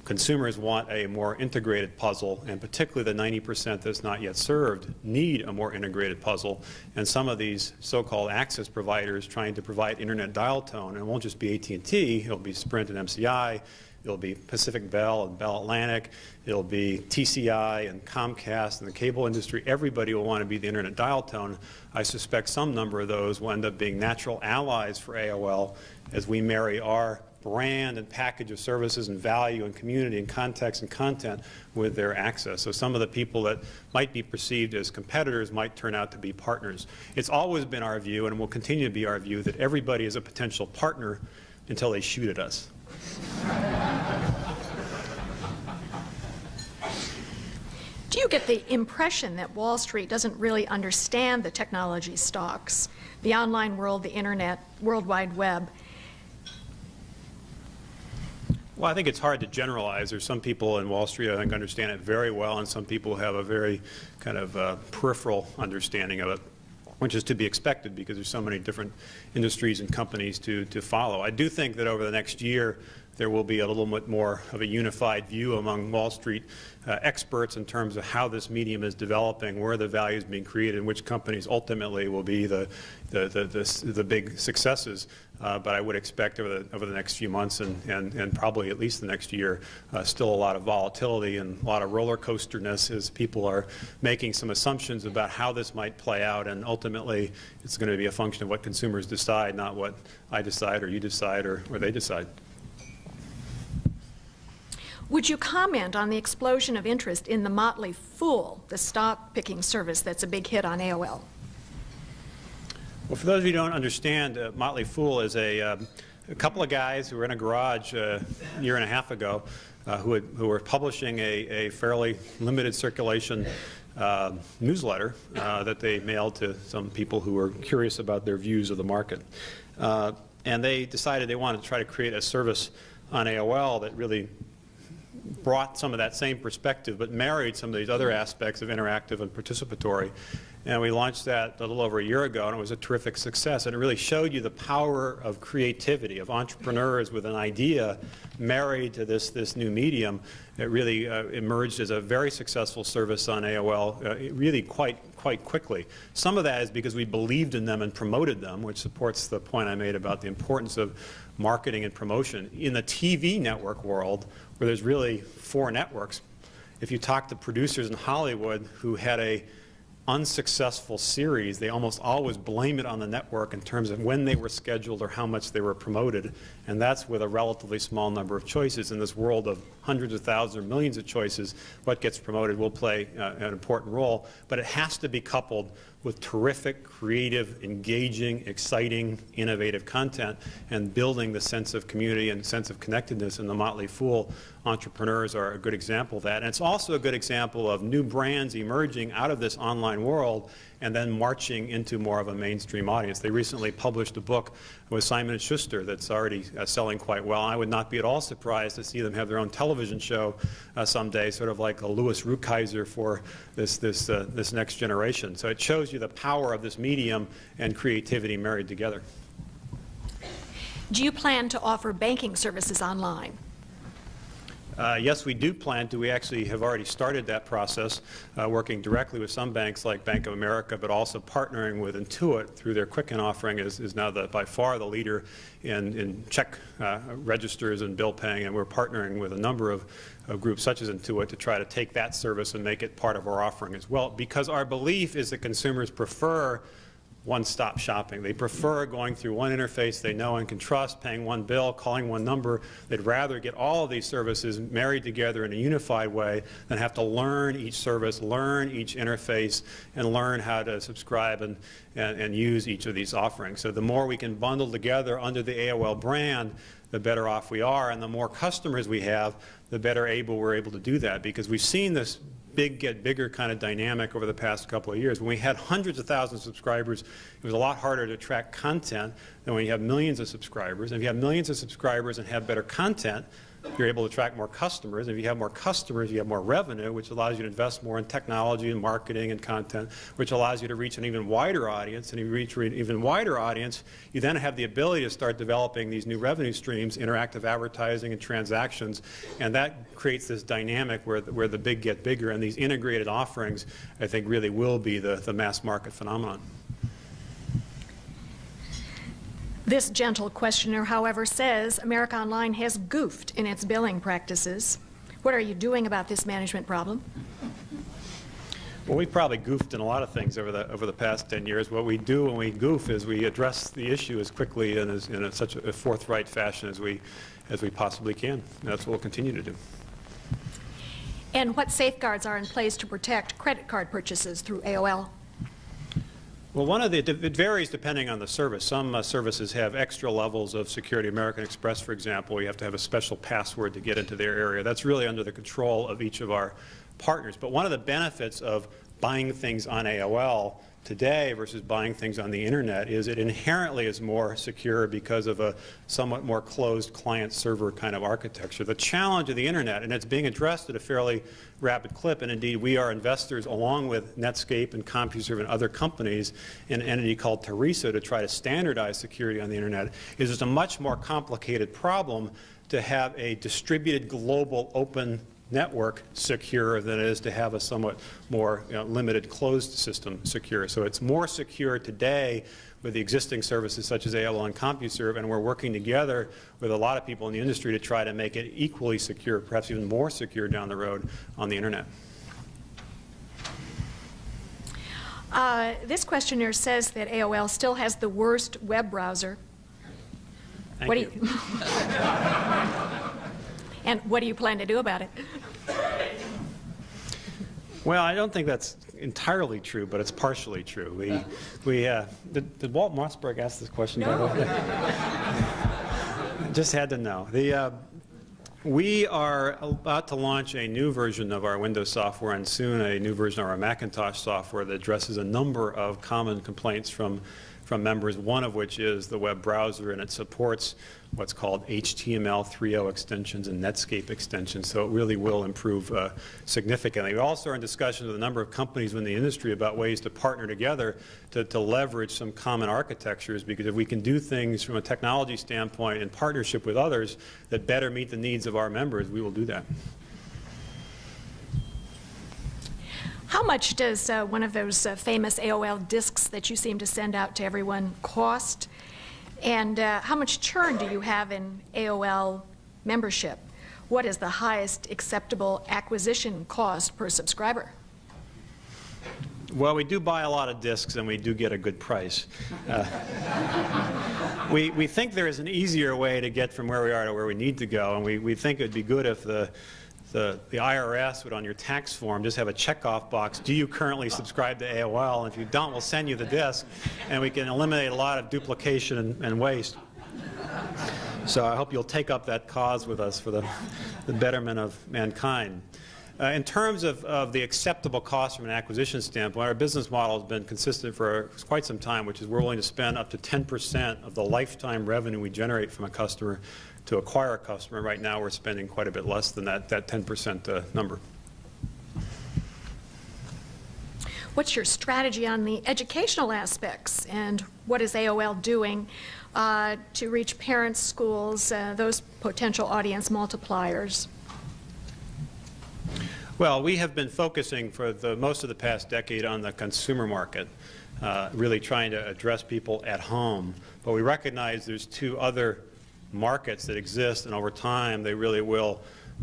Consumers want a more integrated puzzle, and particularly the 90% that's not yet served need a more integrated puzzle. And some of these so-called access providers trying to provide internet dial tone, and it won't just be AT&T, it'll be Sprint and MCI, It'll be Pacific Bell and Bell Atlantic. It'll be TCI and Comcast and the cable industry. Everybody will want to be the internet dial tone. I suspect some number of those will end up being natural allies for AOL as we marry our brand and package of services and value and community and context and content with their access. So some of the people that might be perceived as competitors might turn out to be partners. It's always been our view, and will continue to be our view, that everybody is a potential partner until they shoot at us. Do you get the impression that Wall Street doesn't really understand the technology stocks, the online world, the internet, World Wide Web? Well, I think it's hard to generalize. There's some people in Wall Street I think understand it very well, and some people have a very kind of peripheral understanding of it, which is to be expected because there's so many different industries and companies to follow. I do think that over the next year there will be a little bit more of a unified view among Wall Street experts in terms of how this medium is developing, where the value is being created, and which companies ultimately will be the big successes. But I would expect over the next few months and probably at least the next year, still a lot of volatility and a lot of roller coasterness as people are making some assumptions about how this might play out, and ultimately it's going to be a function of what consumers decide, not what I decide or you decide or they decide. Would you comment on the explosion of interest in the Motley Fool, the stock picking service that's a big hit on AOL? Well, for those of you who don't understand, Motley Fool is a couple of guys who were in a garage a year and a half ago who were publishing a fairly limited circulation newsletter that they mailed to some people who were curious about their views of the market. And they decided they wanted to try to create a service on AOL that really brought some of that same perspective, but married some of these other aspects of interactive and participatory. And we launched that a little over a year ago, and it was a terrific success. And it really showed you the power of creativity, of entrepreneurs with an idea married to this new medium. It really emerged as a very successful service on AOL, really quite quickly. Some of that is because we believed in them and promoted them, which supports the point I made about the importance of marketing and promotion. In the TV network world, where there's really 4 networks, if you talk to producers in Hollywood who had a unsuccessful series, they almost always blame it on the network in terms of when they were scheduled or how much they were promoted, and that's with a relatively small number of choices. In this world of hundreds of thousands or millions of choices, what gets promoted will play an important role, but it has to be coupled with terrific, creative, engaging, exciting, innovative content, and building the sense of community and sense of connectedness. And the Motley Fool entrepreneurs are a good example of that. And it's also a good example of new brands emerging out of this online world and then marching into more of a mainstream audience. They recently published a book with Simon & Schuster that's already selling quite well. I would not be at all surprised to see them have their own television show someday, sort of like a Louis Rukeyser for this next generation. So it shows you the power of this medium and creativity married together. Do you plan to offer banking services online? Yes, we do plan to. We actually have already started that process, working directly with some banks like Bank of America, but also partnering with Intuit through their Quicken offering is now by far the leader in check registers and bill paying, and we're partnering with a number of groups such as Intuit to try to take that service and make it part of our offering as well, because our belief is that consumers prefer one-stop shopping. They prefer going through one interface they know and can trust, paying one bill, calling one number. They'd rather get all of these services married together in a unified way than have to learn each service, learn each interface, and learn how to subscribe and use each of these offerings. So the more we can bundle together under the AOL brand, the better off we are, and the more customers we have, the better we're able to do that, because we've seen this big get bigger kind of dynamic over the past couple of years. When we had hundreds of thousands of subscribers, it was a lot harder to track content than when you have millions of subscribers. And if you have millions of subscribers and have better content, you're able to attract more customers. If you have more customers, you have more revenue, which allows you to invest more in technology and marketing and content, which allows you to reach an even wider audience. And if you reach an even wider audience, you then have the ability to start developing these new revenue streams, interactive advertising and transactions, and that creates this dynamic where the big get bigger, and these integrated offerings, I think, really will be the mass market phenomenon. This gentle questioner, however, says America Online has goofed in its billing practices. What are you doing about this management problem? Well, we probably goofed in a lot of things over the past 10 years. What we do when we goof is we address the issue as quickly and in such a forthright fashion as we possibly can. And that's what we'll continue to do. And what safeguards are in place to protect credit card purchases through AOL? Well, it varies depending on the service. Some services have extra levels of security. American Express, for example, you have to have a special password to get into their area. That's really under the control of each of our partners. But one of the benefits of buying things on AOL today versus buying things on the internet is it inherently is more secure because of a somewhat more closed client-server kind of architecture. The challenge of the internet, and it's being addressed at a fairly rapid clip, and indeed we are investors along with Netscape and CompuServe and other companies in an entity called Teresa to try to standardize security on the internet, is it's a much more complicated problem to have a distributed global open network secure than it is to have a somewhat more limited closed system secure. So it's more secure today with the existing services such as AOL and CompuServe, and we're working together with a lot of people in the industry to try to make it equally secure, perhaps even more secure down the road on the internet. This questioner says that AOL still has the worst web browser. Thank you. And what do you plan to do about it? Well, I don't think that's entirely true, but it's partially true. Did Walt Mossberg ask this question? No. By the way? Just had to know. We are about to launch a new version of our Windows software and soon a new version of our Macintosh software that addresses a number of common complaints from members, one of which is the web browser, and it supports what's called HTML 3.0 extensions and Netscape extensions, so it really will improve significantly. We also are in discussions with a number of companies in the industry about ways to partner together to leverage some common architectures, because if we can do things from a technology standpoint in partnership with others that better meet the needs of our members, we will do that. How much does one of those famous AOL discs that you seem to send out to everyone cost? And how much churn do you have in AOL membership? What is the highest acceptable acquisition cost per subscriber? Well, we do buy a lot of discs and we do get a good price. We think there is an easier way to get from where we are to where we need to go, and we think it would be good if the IRS would, on your tax form, just have a checkoff box. Do you currently subscribe to AOL? And if you don't, we'll send you the disc, and we can eliminate a lot of duplication and waste. So I hope you'll take up that cause with us for the betterment of mankind. In terms of the acceptable cost from an acquisition standpoint, our business model has been consistent for quite some time, which is we're willing to spend up to 10% of the lifetime revenue we generate from a customer to acquire a customer. Right now we're spending quite a bit less than that 10% number. What's your strategy on the educational aspects, and what is AOL doing to reach parents, schools, those potential audience multipliers? Well, we have been focusing for most of the past decade on the consumer market, really trying to address people at home. But we recognize there's two other markets that exist, and over time they really will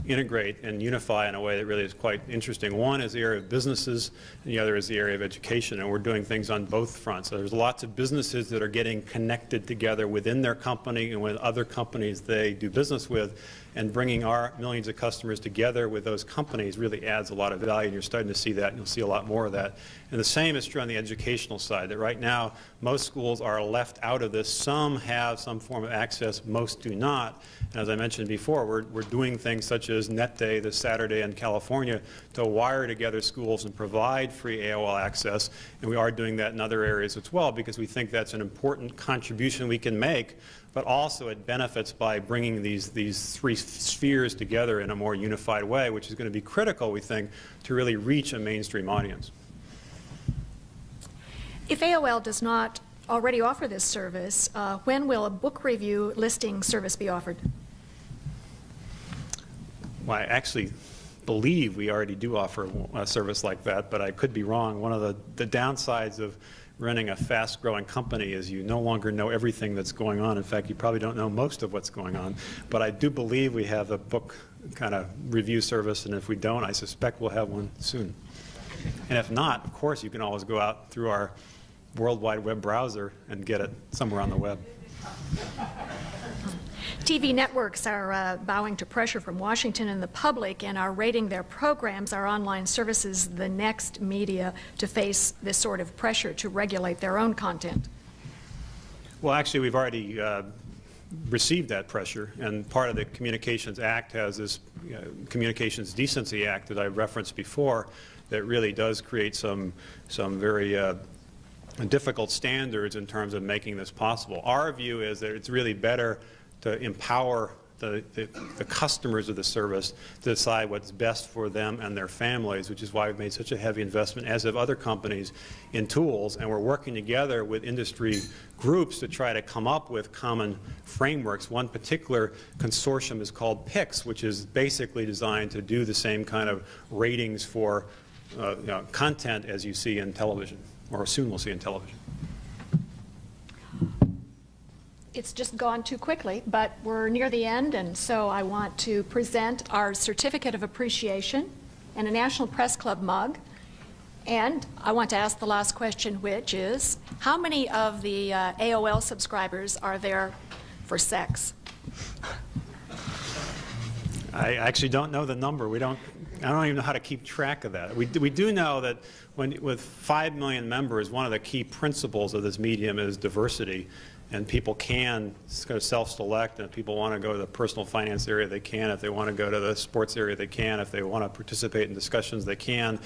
integrate and unify in a way that really is quite interesting. One is the area of businesses, and the other is the area of education, and we're doing things on both fronts. So there's lots of businesses that are getting connected together within their company and with other companies they do business with, and bringing our millions of customers together with those companies really adds a lot of value, and you're starting to see that, and you'll see a lot more of that. And the same is true on the educational side, that right now most schools are left out of this. Some have some form of access, most do not. And as I mentioned before, we're doing things such as Net Day this Saturday in California to wire together schools and provide free AOL access, and we are doing that in other areas as well, because we think that's an important contribution we can make, but also it benefits by bringing these three spheres together in a more unified way, which is going to be critical, we think, to really reach a mainstream audience. If AOL does not already offer this service, when will a book review listing service be offered? Well, I actually believe we already do offer a service like that, but I could be wrong. One of the downsides of running a fast-growing company is you no longer know everything that's going on. In fact, you probably don't know most of what's going on. But I do believe we have a book kind of review service, and if we don't, I suspect we'll have one soon. And if not, of course, you can always go out through our World Wide Web browser and get it somewhere on the web. TV networks are bowing to pressure from Washington and the public and are rating their programs, our online services, the next media to face this sort of pressure to regulate their own content. Well, actually, we've already received that pressure, and part of the Communications Act has this Communications Decency Act that I referenced before that really does create some very difficult standards in terms of making this possible. Our view is that it's really better to empower the customers of the service to decide what's best for them and their families, which is why we've made such a heavy investment, as have other companies, in tools. And we're working together with industry groups to try to come up with common frameworks. One particular consortium is called PICS, which is basically designed to do the same kind of ratings for content as you see in television, or soon we'll see in television. It's just gone too quickly, but we're near the end, and so I want to present our Certificate of Appreciation and a National Press Club mug. And I want to ask the last question, which is, how many of the AOL subscribers are there for sex? I actually don't know the number. I don't even know how to keep track of that. We do know that with 5 million members, one of the key principles of this medium is diversity. And people can kind of self-select, and if people want to go to the personal finance area, they can. If they want to go to the sports area, they can. If they want to participate in discussions, they can.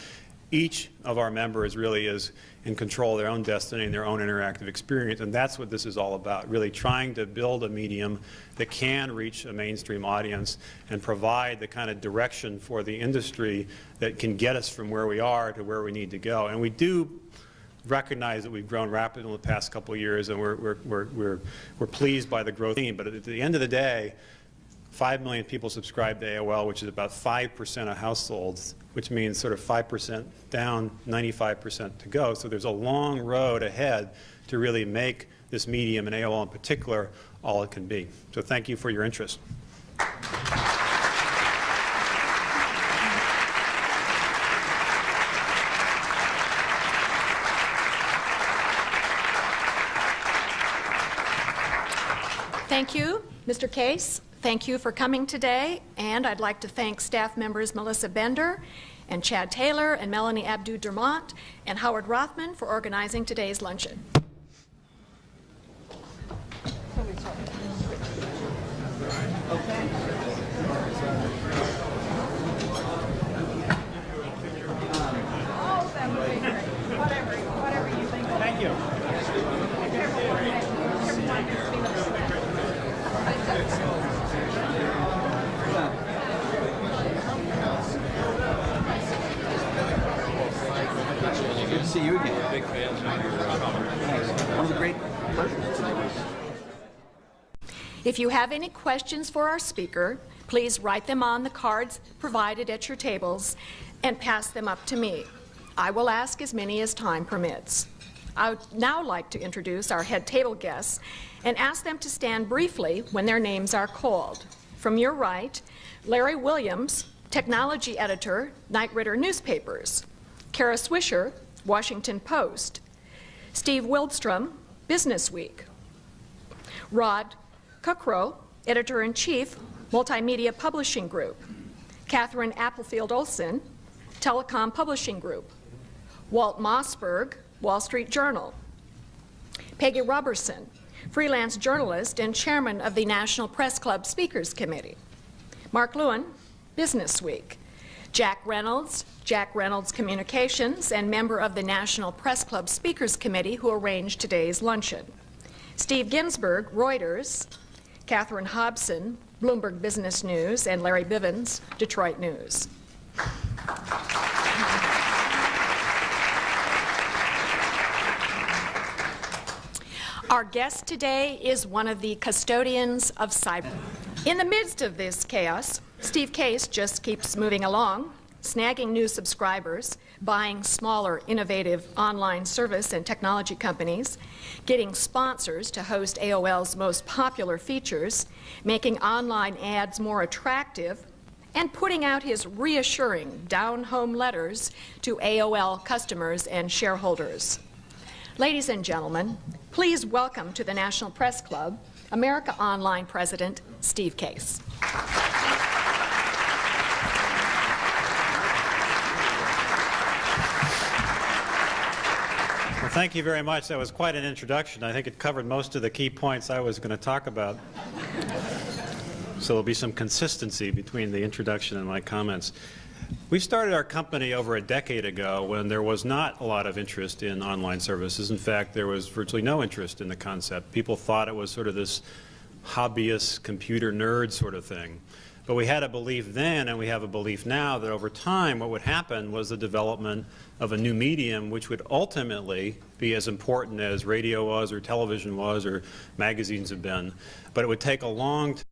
Each of our members really is in control of their own destiny and their own interactive experience, and that's what this is all about, really trying to build a medium that can reach a mainstream audience and provide the kind of direction for the industry that can get us from where we are to where we need to go. And we do recognize that we've grown rapidly in the past couple of years, and we're pleased by the growth. But at the end of the day, 5 million people subscribe to AOL, which is about 5% of households, which means sort of 5% down, 95% to go. So there's a long road ahead to really make this medium, and AOL in particular, all it can be. So thank you for your interest. Thank you, Mr. Case. Thank you for coming today, and I'd like to thank staff members Melissa Bender and Chad Taylor and Melanie Abdu-Dermont and Howard Rothman for organizing today's luncheon. Whatever you think. Thank you. Good to see you again. Big fans of your one of the great pleasures today. If you have any questions for our speaker, please write them on the cards provided at your tables and pass them up to me. I will ask as many as time permits. I would now like to introduce our head table guests and ask them to stand briefly when their names are called. From your right, Larry Williams, Technology Editor, Knight Ridder Newspapers. Kara Swisher, Washington Post. Steve Wildstrom, Business Week. Rod Cookrow, Editor-in-Chief, Multimedia Publishing Group. Catherine Applefield Olson, Telecom Publishing Group. Walt Mossberg, Wall Street Journal. Peggy Robertson, freelance journalist and chairman of the National Press Club Speakers Committee. Mark Lewin, Business Week. Jack Reynolds Communications, and member of the National Press Club Speakers Committee, who arranged today's luncheon. Steve Ginsburg, Reuters. Catherine Hobson, Bloomberg Business News, and Larry Bivens, Detroit News. Our guest today is one of the custodians of cyber. In the midst of this chaos, Steve Case just keeps moving along, snagging new subscribers, buying smaller, innovative online service and technology companies, getting sponsors to host AOL's most popular features, making online ads more attractive, and putting out his reassuring down-home letters to AOL customers and shareholders. Ladies and gentlemen, please welcome to the National Press Club, America Online President Steve Case. Well, thank you very much. That was quite an introduction. I think it covered most of the key points I was going to talk about. So there'll be some consistency between the introduction and my comments. We started our company over a decade ago when there was not a lot of interest in online services. In fact, there was virtually no interest in the concept. People thought it was sort of this hobbyist computer nerd sort of thing. But we had a belief then, and we have a belief now, that over time what would happen was the development of a new medium which would ultimately be as important as radio was or television was or magazines have been. But it would take a long time.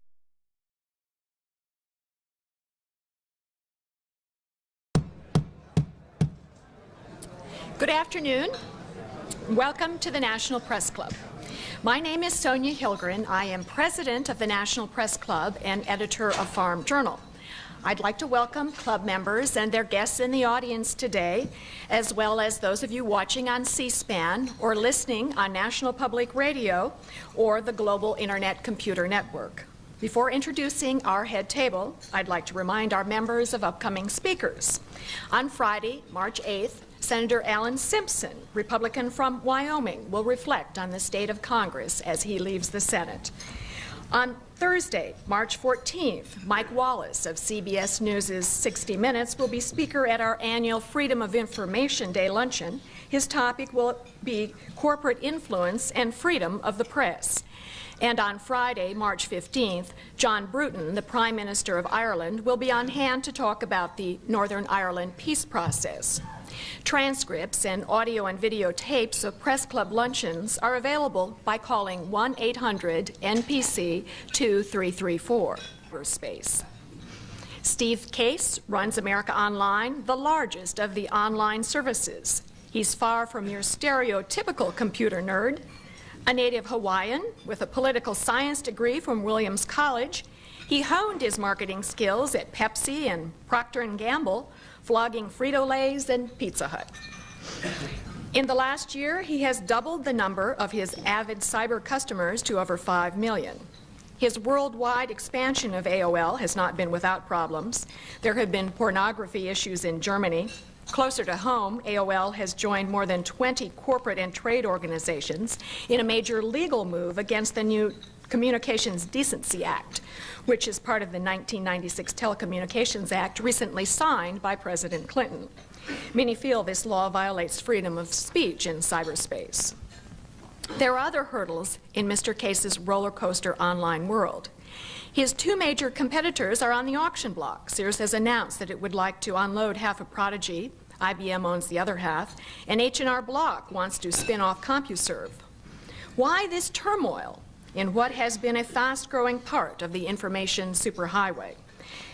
Good afternoon. Welcome to the National Press Club. My name is Sonia Hilgren. I am president of the National Press Club and editor of Farm Journal. I'd like to welcome club members and their guests in the audience today, as well as those of you watching on C-SPAN or listening on National Public Radio or the Global Internet Computer Network. Before introducing our head table, I'd like to remind our members of upcoming speakers. On Friday, March 8th, Senator Alan Simpson, Republican from Wyoming, will reflect on the state of Congress as he leaves the Senate. On Thursday, March 14th, Mike Wallace of CBS News' 60 Minutes will be speaker at our annual Freedom of Information Day luncheon. His topic will be corporate influence and freedom of the press. And on Friday, March 15th, John Bruton, the Prime Minister of Ireland, will be on hand to talk about the Northern Ireland peace process. Transcripts and audio and video tapes of Press Club luncheons are available by calling 1-800-NPC-2334. Space. Steve Case runs America Online, the largest of the online services. He's far from your stereotypical computer nerd. A native Hawaiian with a political science degree from Williams College, he honed his marketing skills at Pepsi and Procter & Gamble, flogging Frito-Lays and Pizza Hut. In the last year, he has doubled the number of his avid cyber customers to over 5 million. His worldwide expansion of AOL has not been without problems. There have been pornography issues in Germany. Closer to home, AOL has joined more than 20 corporate and trade organizations in a major legal move against the new Communications Decency Act, which is part of the 1996 Telecommunications Act recently signed by President Clinton. Many feel this law violates freedom of speech in cyberspace. There are other hurdles in Mr. Case's roller coaster online world. His two major competitors are on the auction block. Sears has announced that it would like to unload half of Prodigy. IBM owns the other half. And H&R Block wants to spin off CompuServe. Why this turmoil in what has been a fast-growing part of the information superhighway?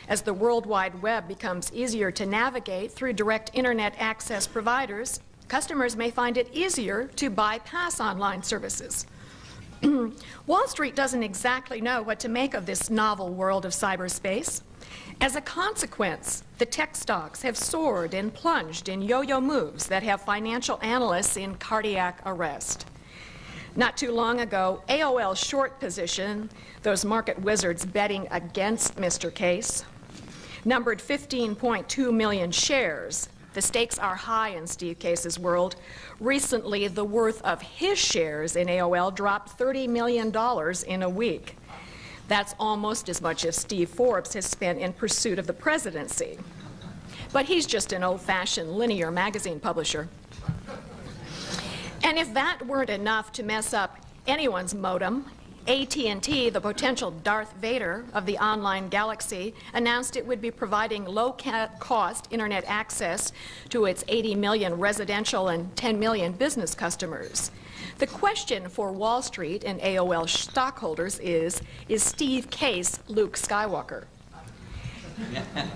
As the World Wide Web becomes easier to navigate through direct internet access providers, customers may find it easier to bypass online services. Wall Street doesn't exactly know what to make of this novel world of cyberspace. As a consequence, the tech stocks have soared and plunged in yo-yo moves that have financial analysts in cardiac arrest. Not too long ago, AOL's short position, those market wizards betting against Mr. Case, numbered 15.2 million shares. The stakes are high in Steve Case's world. Recently, the worth of his shares in AOL dropped $30 million in a week. That's almost as much as Steve Forbes has spent in pursuit of the presidency. But he's just an old-fashioned linear magazine publisher. And if that weren't enough to mess up anyone's modem, AT&T, the potential Darth Vader of the online galaxy, announced it would be providing low-cost internet access to its 80 million residential and 10 million business customers. The question for Wall Street and AOL stockholders is Steve Case Luke Skywalker?